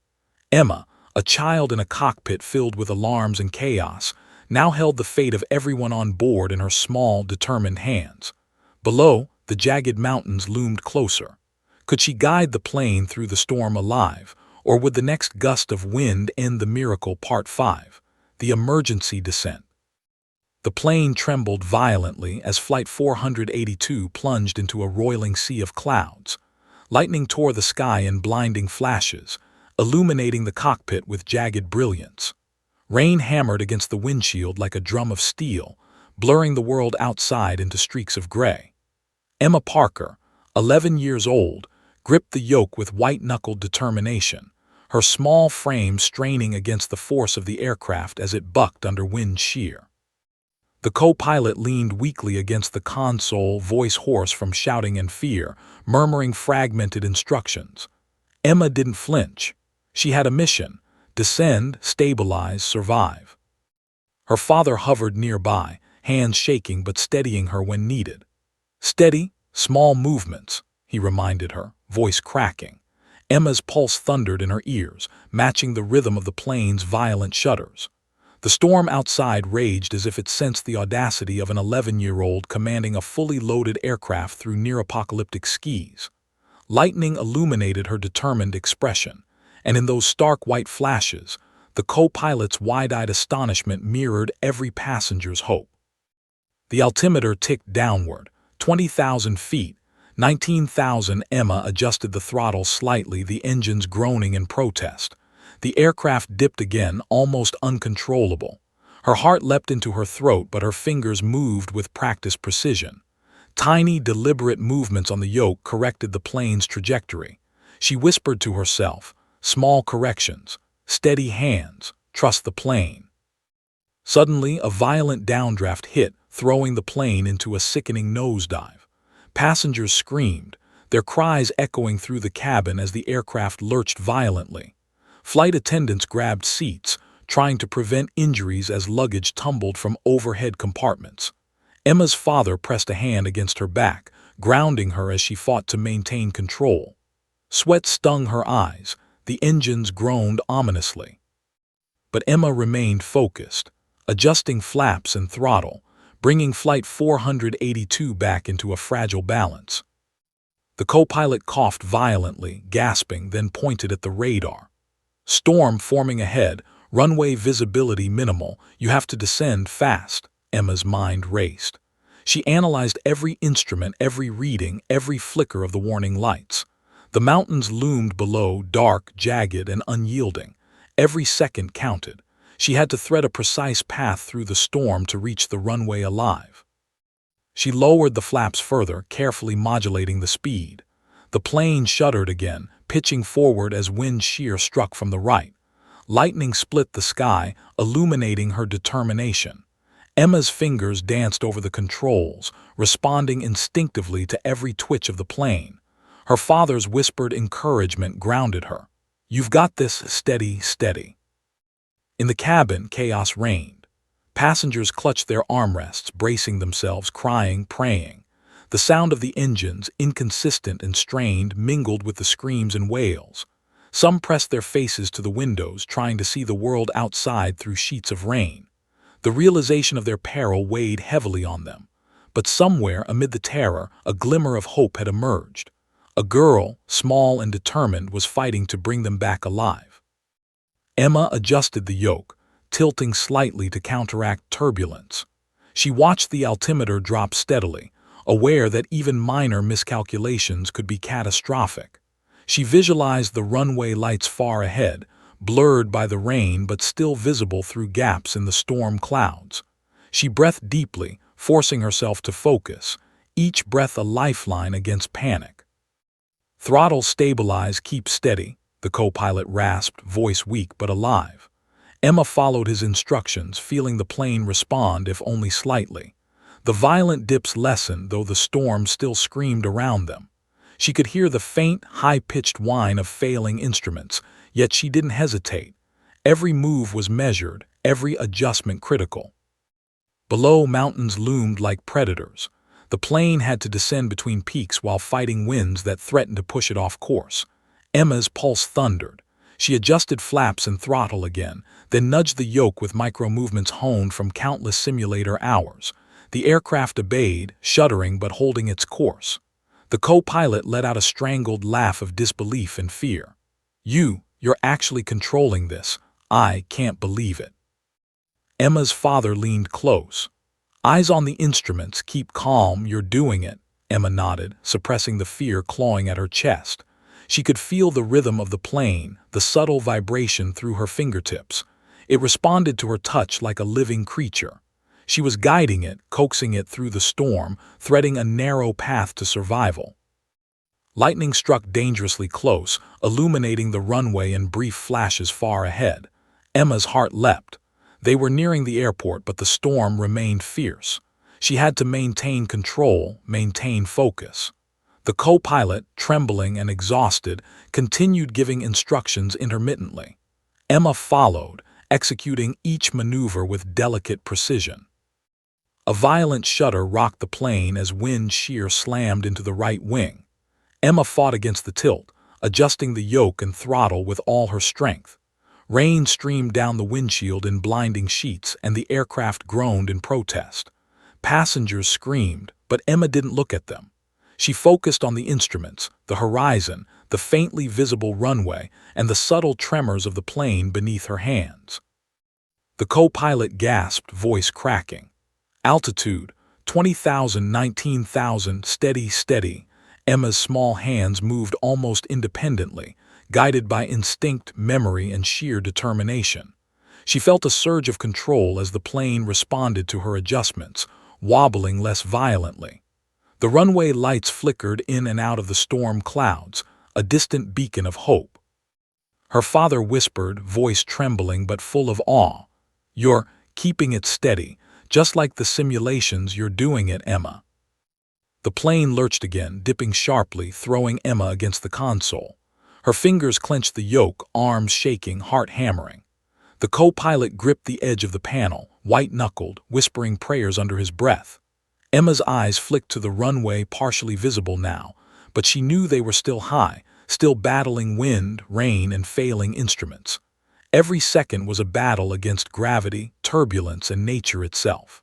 [SPEAKER 1] Emma, a child in a cockpit filled with alarms and chaos, now held the fate of everyone on board in her small, determined hands. Below, the jagged mountains loomed closer. Could she guide the plane through the storm alive, or would the next gust of wind end the miracle? Part 5. The Emergency Descent. The plane trembled violently as Flight 482 plunged into a roiling sea of clouds. Lightning tore the sky in blinding flashes, illuminating the cockpit with jagged brilliance. Rain hammered against the windshield like a drum of steel, blurring the world outside into streaks of gray. Emma Parker, 11 years old, gripped the yoke with white-knuckled determination, her small frame straining against the force of the aircraft as it bucked under wind shear. The co-pilot leaned weakly against the console, voice hoarse from shouting and fear, murmuring fragmented instructions. Emma didn't flinch. She had a mission: descend, stabilize, survive. Her father hovered nearby, hands shaking but steadying her when needed. "Steady, small movements," he reminded her, voice cracking. Emma's pulse thundered in her ears, matching the rhythm of the plane's violent shudders. The storm outside raged as if it sensed the audacity of an 11-year-old commanding a fully loaded aircraft through near-apocalyptic skies. Lightning illuminated her determined expression, and in those stark white flashes, the co-pilot's wide-eyed astonishment mirrored every passenger's hope. The altimeter ticked downward, 20,000 feet, 19,000. Emma adjusted the throttle slightly, the engines groaning in protest. The aircraft dipped again, almost uncontrollable. Her heart leapt into her throat, but her fingers moved with practiced precision. Tiny, deliberate movements on the yoke corrected the plane's trajectory. She whispered to herself, "Small corrections, steady hands, trust the plane." Suddenly, a violent downdraft hit, throwing the plane into a sickening nosedive. Passengers screamed, their cries echoing through the cabin as the aircraft lurched violently. Flight attendants grabbed seats, trying to prevent injuries as luggage tumbled from overhead compartments. Emma's father pressed a hand against her back, grounding her as she fought to maintain control. Sweat stung her eyes, the engines groaned ominously. But Emma remained focused, adjusting flaps and throttle, bringing Flight 482 back into a fragile balance. The co-pilot coughed violently, gasping, then pointed at the radar. "Storm forming ahead, runway visibility minimal, you have to descend fast." Emma's mind raced. She analyzed every instrument, every reading, every flicker of the warning lights. The mountains loomed below, dark, jagged, and unyielding. Every second counted. She had to thread a precise path through the storm to reach the runway alive. She lowered the flaps further, carefully modulating the speed. The plane shuddered again, pitching forward as wind shear struck from the right. Lightning split the sky, illuminating her determination. Emma's fingers danced over the controls, responding instinctively to every twitch of the plane. Her father's whispered encouragement grounded her. "You've got this, steady, steady." In the cabin, chaos reigned. Passengers clutched their armrests, bracing themselves, crying, praying. The sound of the engines, inconsistent and strained, mingled with the screams and wails. Some pressed their faces to the windows, trying to see the world outside through sheets of rain. The realization of their peril weighed heavily on them. But somewhere, amid the terror, a glimmer of hope had emerged. A girl, small and determined, was fighting to bring them back alive. Emma adjusted the yoke, tilting slightly to counteract turbulence. She watched the altimeter drop steadily, aware that even minor miscalculations could be catastrophic. She visualized the runway lights far ahead, blurred by the rain but still visible through gaps in the storm clouds. She breathed deeply, forcing herself to focus, each breath a lifeline against panic. "Throttle stabilize, keep steady," the co-pilot rasped, voice weak but alive. Emma followed his instructions, feeling the plane respond if only slightly. The violent dips lessened, though the storm still screamed around them. She could hear the faint, high-pitched whine of failing instruments, yet she didn't hesitate. Every move was measured, every adjustment critical. Below, mountains loomed like predators. The plane had to descend between peaks while fighting winds that threatened to push it off course. Emma's pulse thundered. She adjusted flaps and throttle again, then nudged the yoke with micro-movements honed from countless simulator hours. The aircraft obeyed, shuddering but holding its course. The co-pilot let out a strangled laugh of disbelief and fear. You're actually controlling this. I can't believe it." Emma's father leaned close. "Eyes on the instruments, keep calm, you're doing it," Emma nodded, suppressing the fear clawing at her chest. She could feel the rhythm of the plane, the subtle vibration through her fingertips. It responded to her touch like a living creature. She was guiding it, coaxing it through the storm, threading a narrow path to survival. Lightning struck dangerously close, illuminating the runway in brief flashes far ahead. Emma's heart leapt. They were nearing the airport, but the storm remained fierce. She had to maintain control, maintain focus. The co-pilot, trembling and exhausted, continued giving instructions intermittently. Emma followed, executing each maneuver with delicate precision. A violent shudder rocked the plane as wind shear slammed into the right wing. Emma fought against the tilt, adjusting the yoke and throttle with all her strength. Rain streamed down the windshield in blinding sheets, and the aircraft groaned in protest. Passengers screamed, but Emma didn't look at them. She focused on the instruments, the horizon, the faintly visible runway, and the subtle tremors of the plane beneath her hands. The co-pilot gasped, voice cracking. "Altitude, 20,000, 19,000, steady, steady." Emma's small hands moved almost independently, guided by instinct, memory, and sheer determination. She felt a surge of control as the plane responded to her adjustments, wobbling less violently. The runway lights flickered in and out of the storm clouds, a distant beacon of hope. Her father whispered, voice trembling but full of awe, "You're keeping it steady, just like the simulations. You're doing it, Emma." The plane lurched again, dipping sharply, throwing Emma against the console. Her fingers clenched the yoke, arms shaking, heart hammering. The co-pilot gripped the edge of the panel, white-knuckled, whispering prayers under his breath. Emma's eyes flicked to the runway, partially visible now, but she knew they were still high, still battling wind, rain, and failing instruments. Every second was a battle against gravity, turbulence, and nature itself.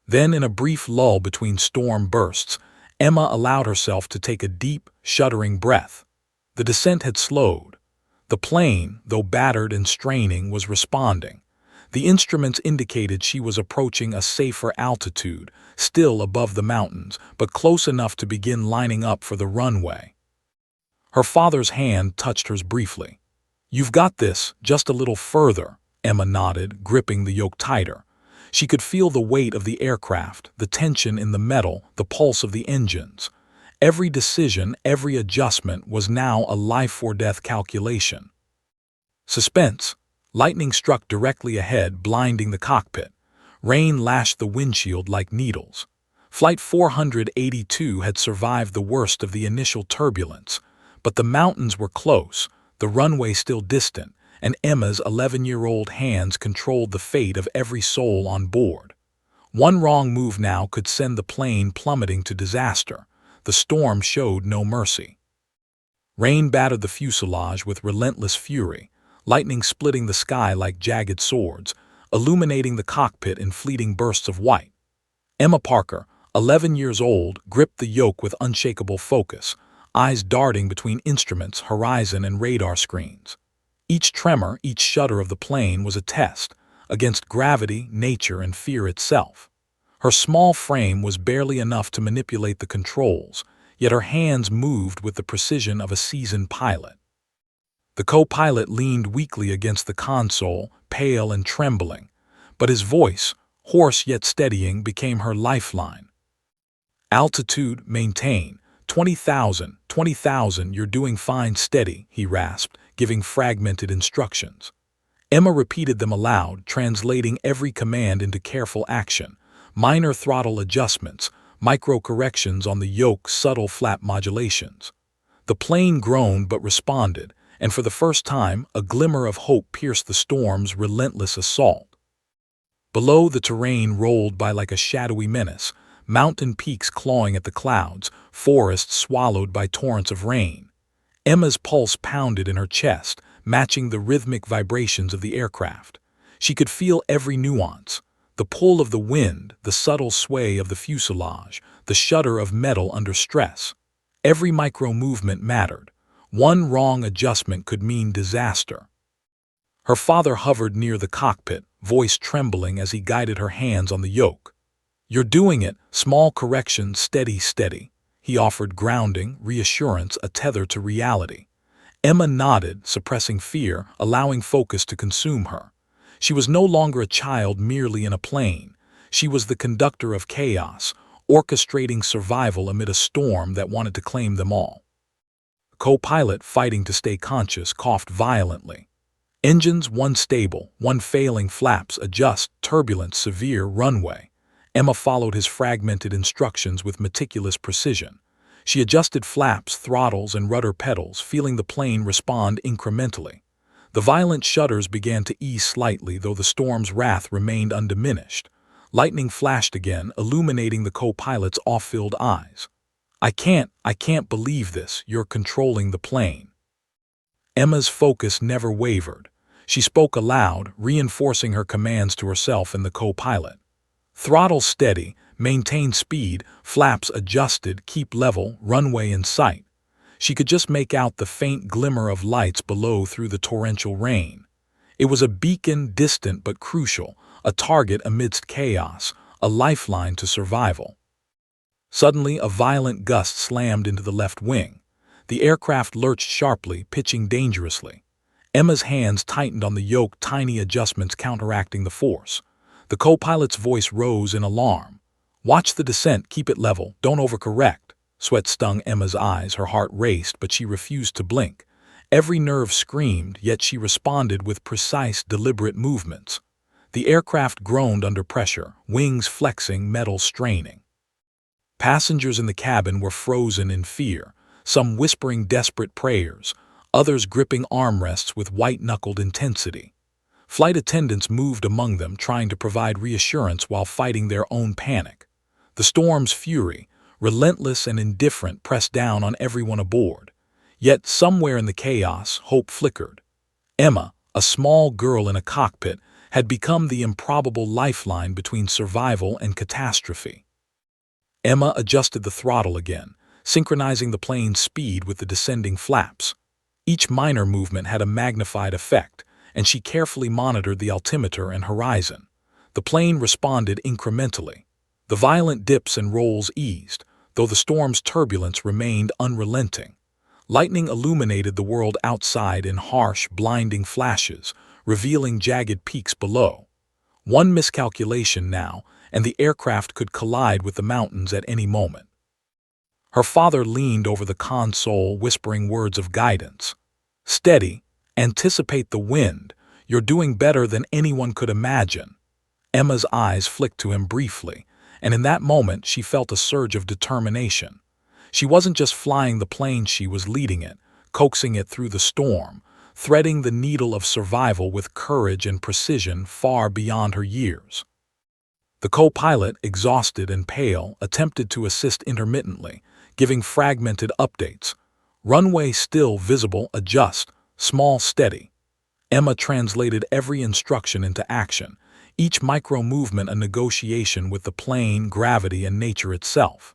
[SPEAKER 1] Then, in a brief lull between storm bursts, Emma allowed herself to take a deep, shuddering breath. The descent had slowed. The plane, though battered and straining, was responding. The instruments indicated she was approaching a safer altitude, still above the mountains, but close enough to begin lining up for the runway. Her father's hand touched hers briefly. "You've got this, just a little further," Emma nodded, gripping the yoke tighter. She could feel the weight of the aircraft, the tension in the metal, the pulse of the engines. Every decision, every adjustment was now a life-or-death calculation. Suspense. Lightning struck directly ahead, blinding the cockpit. Rain lashed the windshield like needles. Flight 482 had survived the worst of the initial turbulence, but the mountains were close, the runway still distant, and Emma's 11-year-old hands controlled the fate of every soul on board. One wrong move now could send the plane plummeting to disaster. The storm showed no mercy. Rain battered the fuselage with relentless fury, lightning splitting the sky like jagged swords, illuminating the cockpit in fleeting bursts of white. Emma Parker, 11 years old, gripped the yoke with unshakable focus, eyes darting between instruments, horizon, and radar screens. Each tremor, each shudder of the plane was a test, against gravity, nature, and fear itself. Her small frame was barely enough to manipulate the controls, yet her hands moved with the precision of a seasoned pilot. The co-pilot leaned weakly against the console, pale and trembling, but his voice, hoarse yet steadying, became her lifeline. "Altitude, maintain. 20,000, 20,000, you're doing fine, steady," he rasped, giving fragmented instructions. Emma repeated them aloud, translating every command into careful action. Minor throttle adjustments, micro-corrections on the yoke, subtle flap modulations. The plane groaned but responded, and for the first time, a glimmer of hope pierced the storm's relentless assault. Below, the terrain rolled by like a shadowy menace, mountain peaks clawing at the clouds, forests swallowed by torrents of rain. Emma's pulse pounded in her chest, matching the rhythmic vibrations of the aircraft. She could feel every nuance, the pull of the wind, the subtle sway of the fuselage, the shudder of metal under stress. Every micro-movement mattered. One wrong adjustment could mean disaster. Her father hovered near the cockpit, voice trembling as he guided her hands on the yoke. "You're doing it, small corrections, steady, steady," he offered, grounding, reassurance, a tether to reality. Emma nodded, suppressing fear, allowing focus to consume her. She was no longer a child merely in a plane. She was the conductor of chaos, orchestrating survival amid a storm that wanted to claim them all. The co-pilot, fighting to stay conscious, coughed violently. Engines, one stable, one failing, flaps, adjust, turbulence, severe, runway. Emma followed his fragmented instructions with meticulous precision. She adjusted flaps, throttles, and rudder pedals, feeling the plane respond incrementally. The violent shudders began to ease slightly, though the storm's wrath remained undiminished. Lightning flashed again, illuminating the co-pilot's off-filled eyes. I can't believe this, you're controlling the plane." Emma's focus never wavered. She spoke aloud, reinforcing her commands to herself and the co-pilot. "Throttle steady, maintain speed, flaps adjusted, keep level, runway in sight." She could just make out the faint glimmer of lights below through the torrential rain. It was a beacon, distant but crucial, a target amidst chaos, a lifeline to survival. Suddenly, a violent gust slammed into the left wing. The aircraft lurched sharply, pitching dangerously. Emma's hands tightened on the yoke, tiny adjustments counteracting the force. The co-pilot's voice rose in alarm. "Watch the descent, keep it level, don't overcorrect." Sweat stung Emma's eyes, her heart raced, but she refused to blink. Every nerve screamed, yet she responded with precise, deliberate movements. The aircraft groaned under pressure, wings flexing, metal straining. Passengers in the cabin were frozen in fear, some whispering desperate prayers, others gripping armrests with white-knuckled intensity. Flight attendants moved among them, trying to provide reassurance while fighting their own panic. The storm's fury, relentless and indifferent, pressed down on everyone aboard. Yet somewhere in the chaos, hope flickered. Emma, a small girl in a cockpit, had become the improbable lifeline between survival and catastrophe. Emma adjusted the throttle again, synchronizing the plane's speed with the descending flaps. Each minor movement had a magnified effect. and she carefully monitored the altimeter and horizon. The plane responded incrementally. The violent dips and rolls eased, though the storm's turbulence remained unrelenting. Lightning illuminated the world outside in harsh, blinding flashes, revealing jagged peaks below. One miscalculation now, and the aircraft could collide with the mountains at any moment. Her father leaned over the console, whispering words of guidance. "Steady, anticipate the wind, you're doing better than anyone could imagine." Emma's eyes flicked to him briefly, and in that moment she felt a surge of determination. She wasn't just flying the plane, she was leading it, coaxing it through the storm, threading the needle of survival with courage and precision far beyond her years. The co-pilot, exhausted and pale, attempted to assist intermittently, giving fragmented updates. "Runway still visible, adjust, small steady." Emma translated every instruction into action, each micro-movement a negotiation with the plane, gravity, and nature itself.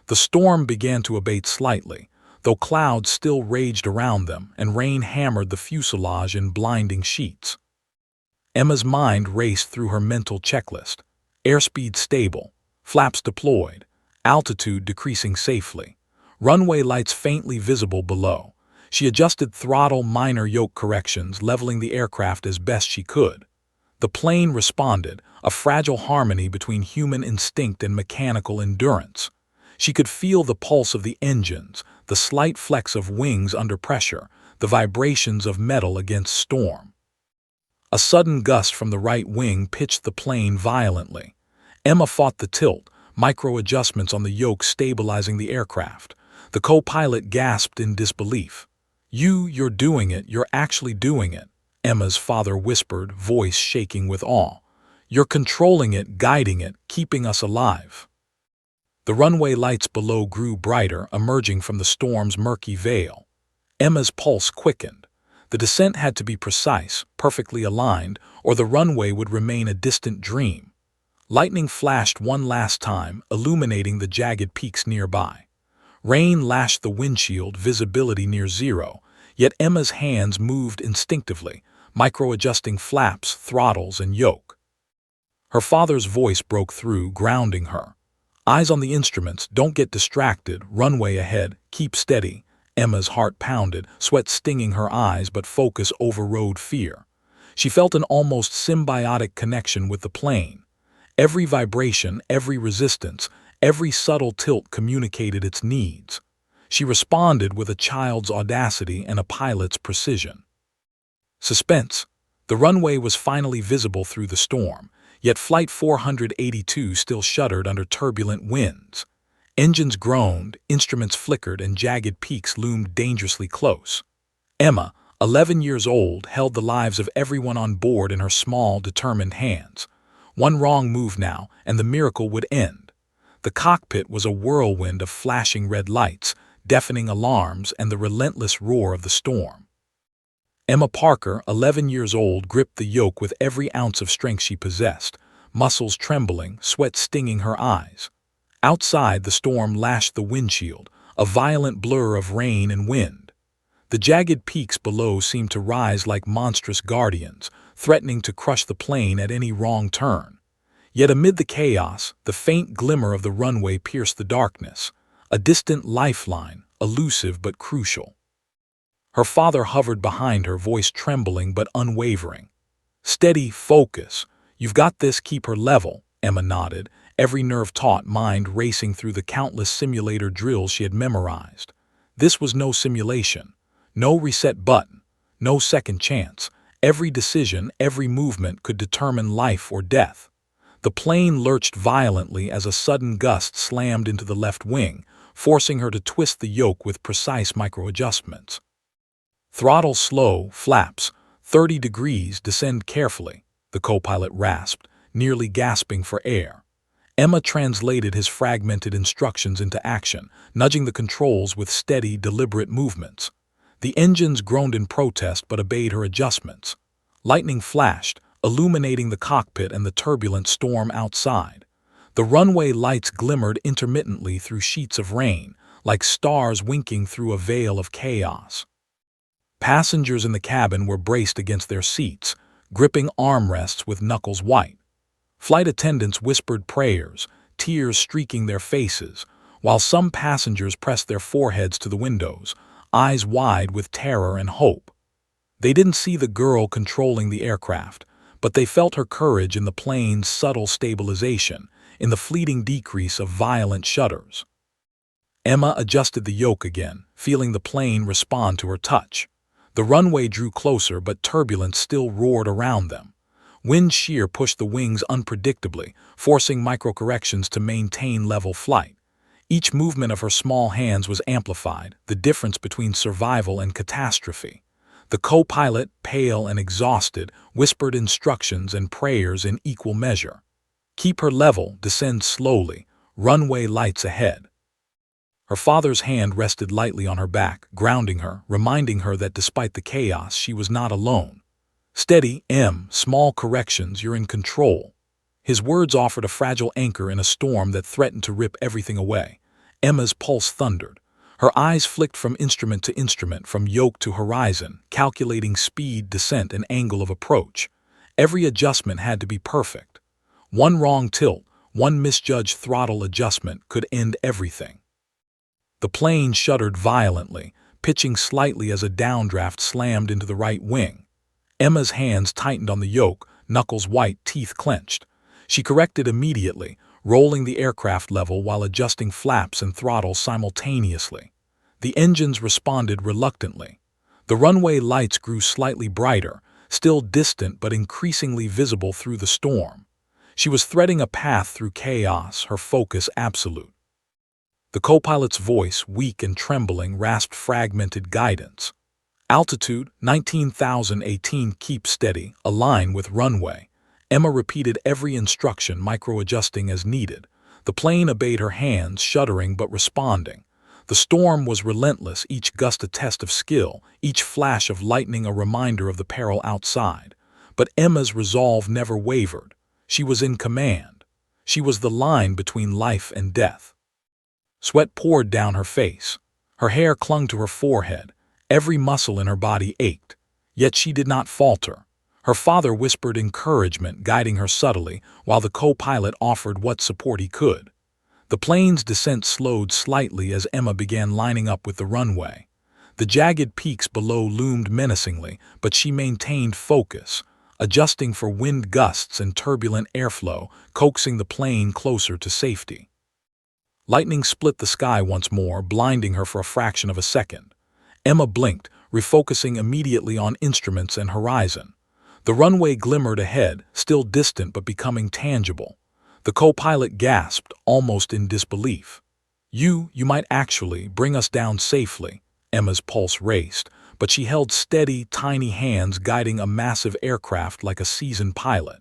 [SPEAKER 1] The storm began to abate slightly, though clouds still raged around them and rain hammered the fuselage in blinding sheets. Emma's mind raced through her mental checklist. Airspeed stable, flaps deployed, altitude decreasing safely, runway lights faintly visible below. She adjusted throttle, minor yoke corrections, leveling the aircraft as best she could. The plane responded, a fragile harmony between human instinct and mechanical endurance. She could feel the pulse of the engines, the slight flex of wings under pressure, the vibrations of metal against storm. A sudden gust from the right wing pitched the plane violently. Emma fought the tilt, micro-adjustments on the yoke stabilizing the aircraft. The co-pilot gasped in disbelief. You're doing it, you're actually doing it," Emma's father whispered, voice shaking with awe. "You're controlling it, guiding it, keeping us alive." The runway lights below grew brighter, emerging from the storm's murky veil. Emma's pulse quickened. The descent had to be precise, perfectly aligned, or the runway would remain a distant dream. Lightning flashed one last time, illuminating the jagged peaks nearby. Rain lashed the windshield, visibility near zero, yet Emma's hands moved instinctively, micro-adjusting flaps, throttles, and yoke. Her father's voice broke through, grounding her. "Eyes on the instruments, don't get distracted, runway ahead, keep steady." Emma's heart pounded, sweat stinging her eyes, but focus overrode fear. She felt an almost symbiotic connection with the plane. Every vibration, every resistance, every subtle tilt communicated its needs. She responded with a child's audacity and a pilot's precision. Suspense. The runway was finally visible through the storm, yet Flight 482 still shuddered under turbulent winds. Engines groaned, instruments flickered, and jagged peaks loomed dangerously close. Emma, 11 years old, held the lives of everyone on board in her small, determined hands. One wrong move now, and the miracle would end. The cockpit was a whirlwind of flashing red lights, deafening alarms, and the relentless roar of the storm. Emma Parker, 11 years old, gripped the yoke with every ounce of strength she possessed, muscles trembling, sweat stinging her eyes. Outside, the storm lashed the windshield, a violent blur of rain and wind. The jagged peaks below seemed to rise like monstrous guardians, threatening to crush the plane at any wrong turn. Yet amid the chaos, the faint glimmer of the runway pierced the darkness, a distant lifeline, elusive but crucial. Her father hovered behind her, voice trembling but unwavering. "Steady, focus. You've got this, keep her level," Emma nodded, every nerve taut, mind racing through the countless simulator drills she had memorized. This was no simulation, no reset button, no second chance. Every decision, every movement could determine life or death. The plane lurched violently as a sudden gust slammed into the left wing, forcing her to twist the yoke with precise micro-adjustments. "Throttle slow, flaps, 30 degrees, descend carefully," the co-pilot rasped, nearly gasping for air. Emma translated his fragmented instructions into action, nudging the controls with steady, deliberate movements. The engines groaned in protest but obeyed her adjustments. Lightning flashed, illuminating the cockpit and the turbulent storm outside. The runway lights glimmered intermittently through sheets of rain, like stars winking through a veil of chaos. Passengers in the cabin were braced against their seats, gripping armrests with knuckles white. Flight attendants whispered prayers, tears streaking their faces, while some passengers pressed their foreheads to the windows, eyes wide with terror and hope. They didn't see the girl controlling the aircraft, but they felt her courage in the plane's subtle stabilization, in the fleeting decrease of violent shudders. Emma adjusted the yoke again, feeling the plane respond to her touch. The runway drew closer, but turbulence still roared around them. Wind shear pushed the wings unpredictably, forcing microcorrections to maintain level flight. Each movement of her small hands was amplified, the difference between survival and catastrophe. The co-pilot, pale and exhausted, whispered instructions and prayers in equal measure. Keep her level, descend slowly, runway lights ahead. Her father's hand rested lightly on her back, grounding her, reminding her that despite the chaos, she was not alone. Steady, Em, small corrections, you're in control. His words offered a fragile anchor in a storm that threatened to rip everything away. Emma's pulse thundered. Her eyes flicked from instrument to instrument, from yoke to horizon, calculating speed, descent, and angle of approach. Every adjustment had to be perfect. One wrong tilt, one misjudged throttle adjustment could end everything. The plane shuddered violently, pitching slightly as a downdraft slammed into the right wing. Emma's hands tightened on the yoke, knuckles white, teeth clenched. She corrected immediately, rolling the aircraft level while adjusting flaps and throttle simultaneously. The engines responded reluctantly. The runway lights grew slightly brighter, still distant but increasingly visible through the storm. She was threading a path through chaos, her focus absolute. The co-pilot's voice, weak and trembling, rasped fragmented guidance. Altitude, 19,018, keep steady, align with runway. Emma repeated every instruction, micro-adjusting as needed. The plane obeyed her hands, shuddering but responding. The storm was relentless, each gust a test of skill, each flash of lightning a reminder of the peril outside. But Emma's resolve never wavered. She was in command. She was the line between life and death. Sweat poured down her face. Her hair clung to her forehead. Every muscle in her body ached. Yet she did not falter. Her father whispered encouragement, guiding her subtly, while the co-pilot offered what support he could. The plane's descent slowed slightly as Emma began lining up with the runway. The jagged peaks below loomed menacingly, but she maintained focus, adjusting for wind gusts and turbulent airflow, coaxing the plane closer to safety. Lightning split the sky once more, blinding her for a fraction of a second. Emma blinked, refocusing immediately on instruments and horizon. The runway glimmered ahead, still distant but becoming tangible. The co-pilot gasped, almost in disbelief. You might actually bring us down safely." Emma's pulse raced, but she held steady, tiny hands guiding a massive aircraft like a seasoned pilot.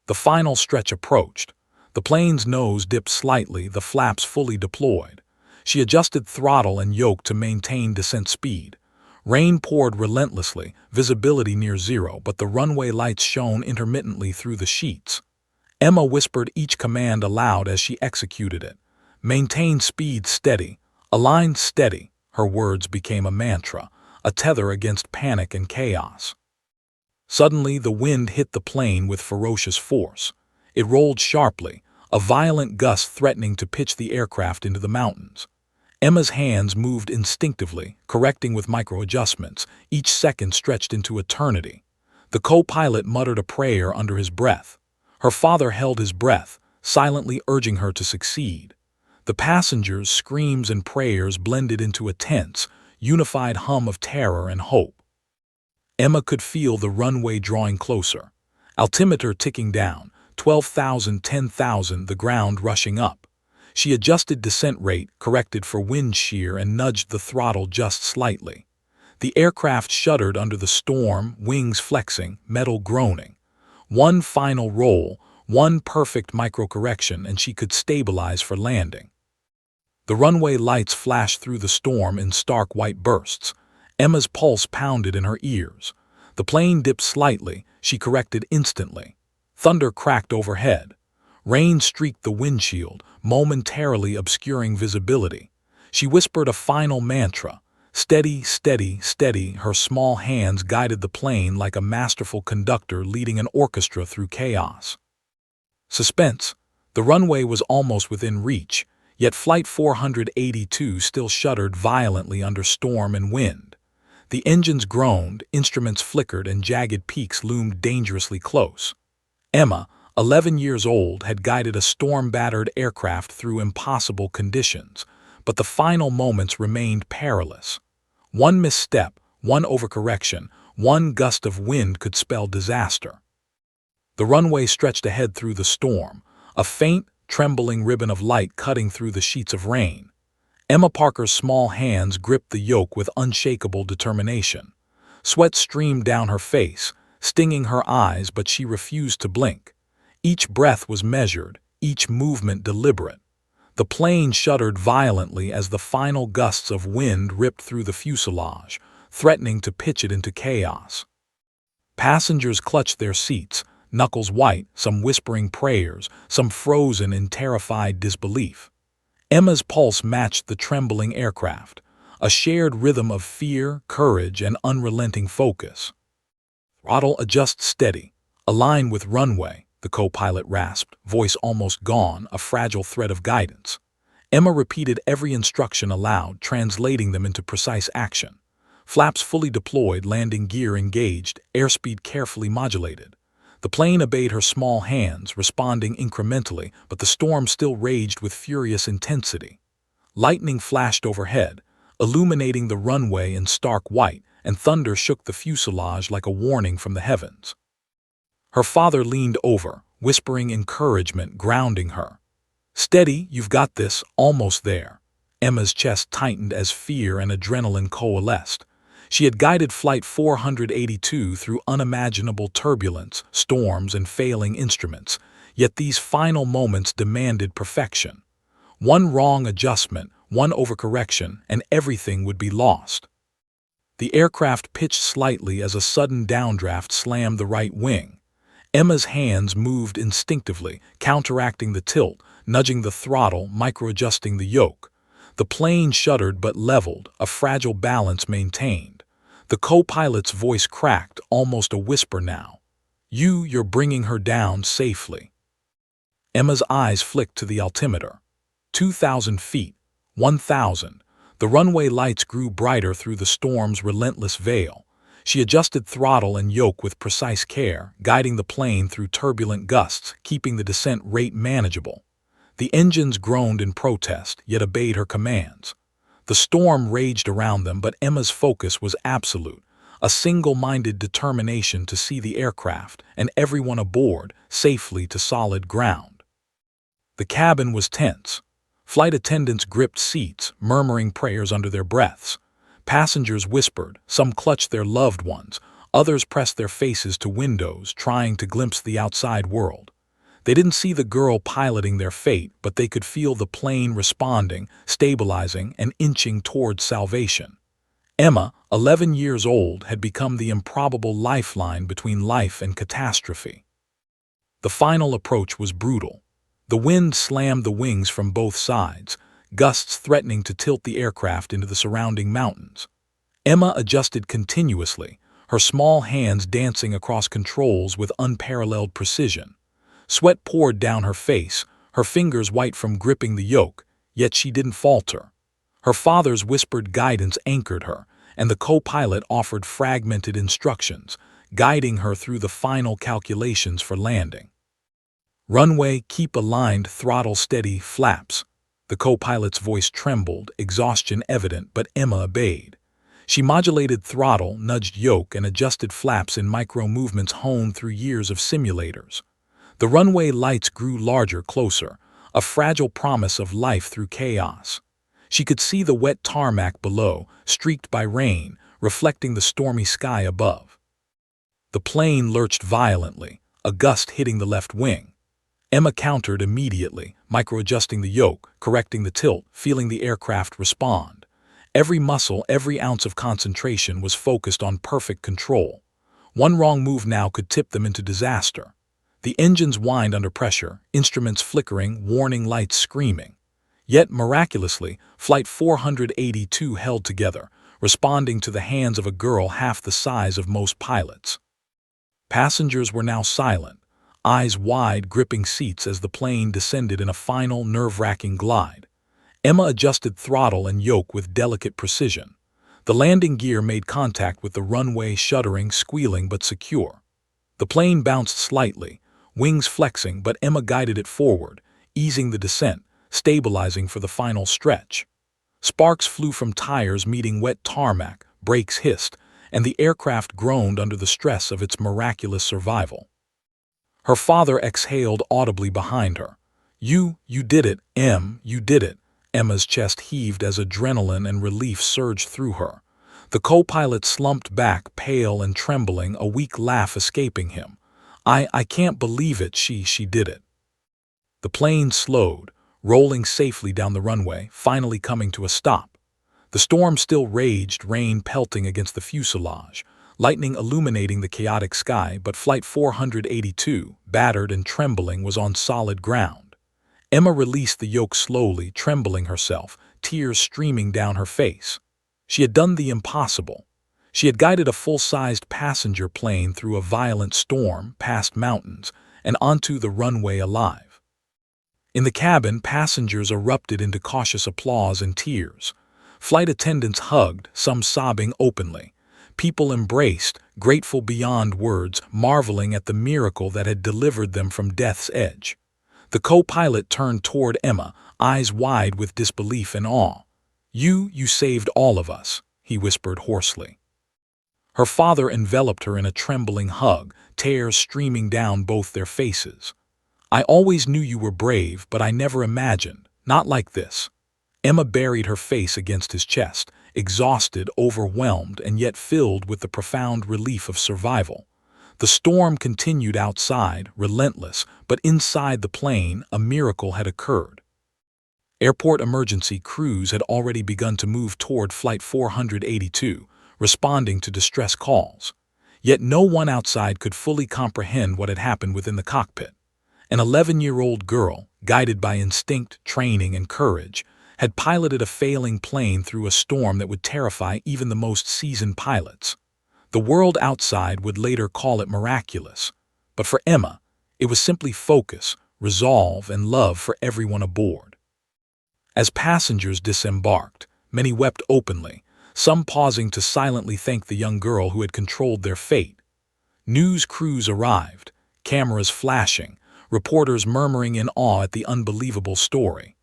[SPEAKER 1] The final stretch approached. The plane's nose dipped slightly, the flaps fully deployed. She adjusted throttle and yoke to maintain descent speed. Rain poured relentlessly, visibility near zero, but the runway lights shone intermittently through the sheets. Emma whispered each command aloud as she executed it. Maintain speed steady, align steady. Her words became a mantra, a tether against panic and chaos. Suddenly, the wind hit the plane with ferocious force. It rolled sharply, a violent gust threatening to pitch the aircraft into the mountains. Emma's hands moved instinctively, correcting with micro-adjustments, each second stretched into eternity. The co-pilot muttered a prayer under his breath. Her father held his breath, silently urging her to succeed. The passengers' screams and prayers blended into a tense, unified hum of terror and hope. Emma could feel the runway drawing closer. Altimeter ticking down, 12,000, 10,000, the ground rushing up. She adjusted descent rate, corrected for wind shear, and nudged the throttle just slightly. The aircraft shuddered under the storm, wings flexing, metal groaning. One final roll, one perfect micro-correction, and she could stabilize for landing. The runway lights flashed through the storm in stark white bursts. Emma's pulse pounded in her ears. The plane dipped slightly, she corrected instantly. Thunder cracked overhead. Rain streaked the windshield, momentarily obscuring visibility. She whispered a final mantra, Steady, steady, steady, her small hands guided the plane like a masterful conductor leading an orchestra through chaos. Suspense. The runway was almost within reach, yet Flight 482 still shuddered violently under storm and wind. The engines groaned, instruments flickered, and jagged peaks loomed dangerously close. Emma, 11 years old, had guided a storm-battered aircraft through impossible conditions, but the final moments remained perilous. One misstep, one overcorrection, one gust of wind could spell disaster. The runway stretched ahead through the storm, a faint, trembling ribbon of light cutting through the sheets of rain. Emma Parker's small hands gripped the yoke with unshakable determination. Sweat streamed down her face, stinging her eyes, but she refused to blink. Each breath was measured, each movement deliberate. The plane shuddered violently as the final gusts of wind ripped through the fuselage, threatening to pitch it into chaos. Passengers clutched their seats, knuckles white, some whispering prayers, some frozen in terrified disbelief. Emma's pulse matched the trembling aircraft, a shared rhythm of fear, courage, and unrelenting focus. "Throttle adjust steady. Align with runway," the co-pilot rasped, voice almost gone, a fragile thread of guidance. Emma repeated every instruction aloud, translating them into precise action. Flaps fully deployed, landing gear engaged, airspeed carefully modulated. The plane obeyed her small hands, responding incrementally, but the storm still raged with furious intensity. Lightning flashed overhead, illuminating the runway in stark white, and thunder shook the fuselage like a warning from the heavens. Her father leaned over, whispering encouragement, grounding her. "Steady, you've got this, almost there." Emma's chest tightened as fear and adrenaline coalesced. She had guided Flight 482 through unimaginable turbulence, storms, and failing instruments, yet these final moments demanded perfection. One wrong adjustment, one overcorrection, and everything would be lost. The aircraft pitched slightly as a sudden downdraft slammed the right wing. Emma's hands moved instinctively, counteracting the tilt, nudging the throttle, micro-adjusting the yoke. The plane shuddered but leveled, a fragile balance maintained. The co-pilot's voice cracked, almost a whisper now. You're bringing her down safely." Emma's eyes flicked to the altimeter. 2,000 feet, 1,000. The runway lights grew brighter through the storm's relentless veil. She adjusted throttle and yoke with precise care, guiding the plane through turbulent gusts, keeping the descent rate manageable. The engines groaned in protest, yet obeyed her commands. The storm raged around them, but Emma's focus was absolute, a single-minded determination to see the aircraft and everyone aboard safely to solid ground. The cabin was tense. Flight attendants gripped seats, murmuring prayers under their breaths. Passengers whispered, some clutched their loved ones, others pressed their faces to windows, trying to glimpse the outside world. They didn't see the girl piloting their fate, but they could feel the plane responding, stabilizing, and inching towards salvation. Emma, 11 years old, had become the improbable lifeline between life and catastrophe. The final approach was brutal. The wind slammed the wings from both sides, gusts threatening to tilt the aircraft into the surrounding mountains. Emma adjusted continuously, her small hands dancing across controls with unparalleled precision. Sweat poured down her face, her fingers white from gripping the yoke, yet she didn't falter. Her father's whispered guidance anchored her, and the co-pilot offered fragmented instructions, guiding her through the final calculations for landing. "Runway, keep aligned, throttle steady, flaps." The co-pilot's voice trembled, exhaustion evident, but Emma obeyed. She modulated throttle, nudged yoke, and adjusted flaps in micro-movements honed through years of simulators. The runway lights grew larger, closer, a fragile promise of life through chaos. She could see the wet tarmac below, streaked by rain, reflecting the stormy sky above. The plane lurched violently, a gust hitting the left wing. Emma countered immediately, micro-adjusting the yoke, correcting the tilt, feeling the aircraft respond. Every muscle, every ounce of concentration was focused on perfect control. One wrong move now could tip them into disaster. The engines whined under pressure, instruments flickering, warning lights screaming. Yet, miraculously, Flight 482 held together, responding to the hands of a girl half the size of most pilots. Passengers were now silent, eyes wide, gripping seats as the plane descended in a final, nerve-wracking glide. Emma adjusted throttle and yoke with delicate precision. The landing gear made contact with the runway, shuddering, squealing but secure. The plane bounced slightly, wings flexing, but Emma guided it forward, easing the descent, stabilizing for the final stretch. Sparks flew from tires meeting wet tarmac, brakes hissed, and the aircraft groaned under the stress of its miraculous survival. Her father exhaled audibly behind her. You did it, Em, you did it." Emma's chest heaved as adrenaline and relief surged through her. The co-pilot slumped back, pale and trembling, a weak laugh escaping him. I can't believe it, she did it." The plane slowed, rolling safely down the runway, finally coming to a stop. The storm still raged, rain pelting against the fuselage, lightning illuminating the chaotic sky, but Flight 482, battered and trembling, was on solid ground. Emma released the yoke slowly, trembling herself, tears streaming down her face. She had done the impossible. She had guided a full-sized passenger plane through a violent storm, past mountains, and onto the runway alive. In the cabin, passengers erupted into cautious applause and tears. Flight attendants hugged, some sobbing openly. People embraced, grateful beyond words, marveling at the miracle that had delivered them from death's edge. The co-pilot turned toward Emma, eyes wide with disbelief and awe. You saved all of us," he whispered hoarsely. Her father enveloped her in a trembling hug, tears streaming down both their faces. "I always knew you were brave, but I never imagined, not like this." Emma buried her face against his chest, exhausted, overwhelmed, and yet filled with the profound relief of survival. The storm continued outside, relentless, but inside the plane, a miracle had occurred. Airport emergency crews had already begun to move toward Flight 482, responding to distress calls. Yet no one outside could fully comprehend what had happened within the cockpit. An 11-year-old girl, guided by instinct, training, and courage, had piloted a failing plane through a storm that would terrify even the most seasoned pilots. The world outside would later call it miraculous, but for Emma, it was simply focus, resolve, and love for everyone aboard. As passengers disembarked, many wept openly, some pausing to silently thank the young girl who had controlled their fate. News crews arrived, cameras flashing, reporters murmuring in awe at the unbelievable story.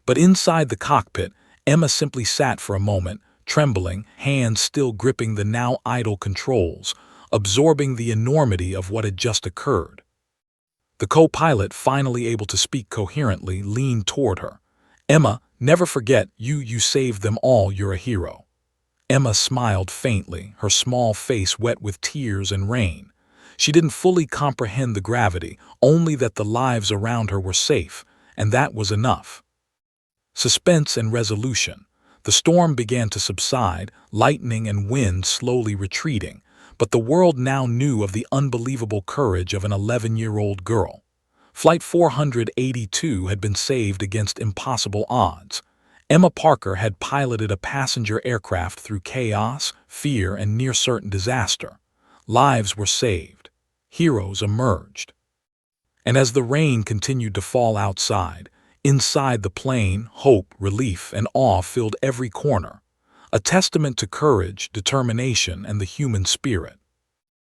[SPEAKER 1] But inside the cockpit, Emma simply sat for a moment, trembling, hands still gripping the now idle controls, absorbing the enormity of what had just occurred. The co-pilot, finally able to speak coherently, leaned toward her. "Emma, never forget, you saved them all, you're a hero." Emma smiled faintly, her small face wet with tears and rain. She didn't fully comprehend the gravity, only that the lives around her were safe, and that was enough. Suspense and resolution. The storm began to subside, lightning and wind slowly retreating, but the world now knew of the unbelievable courage of an 11-year-old girl. Flight 482 had been saved against impossible odds. Emma Parker had piloted a passenger aircraft through chaos, fear, and near-certain disaster. Lives were saved. Heroes emerged. And as the rain continued to fall outside, inside the plane, hope, relief, and awe filled every corner, a testament to courage, determination, and the human spirit.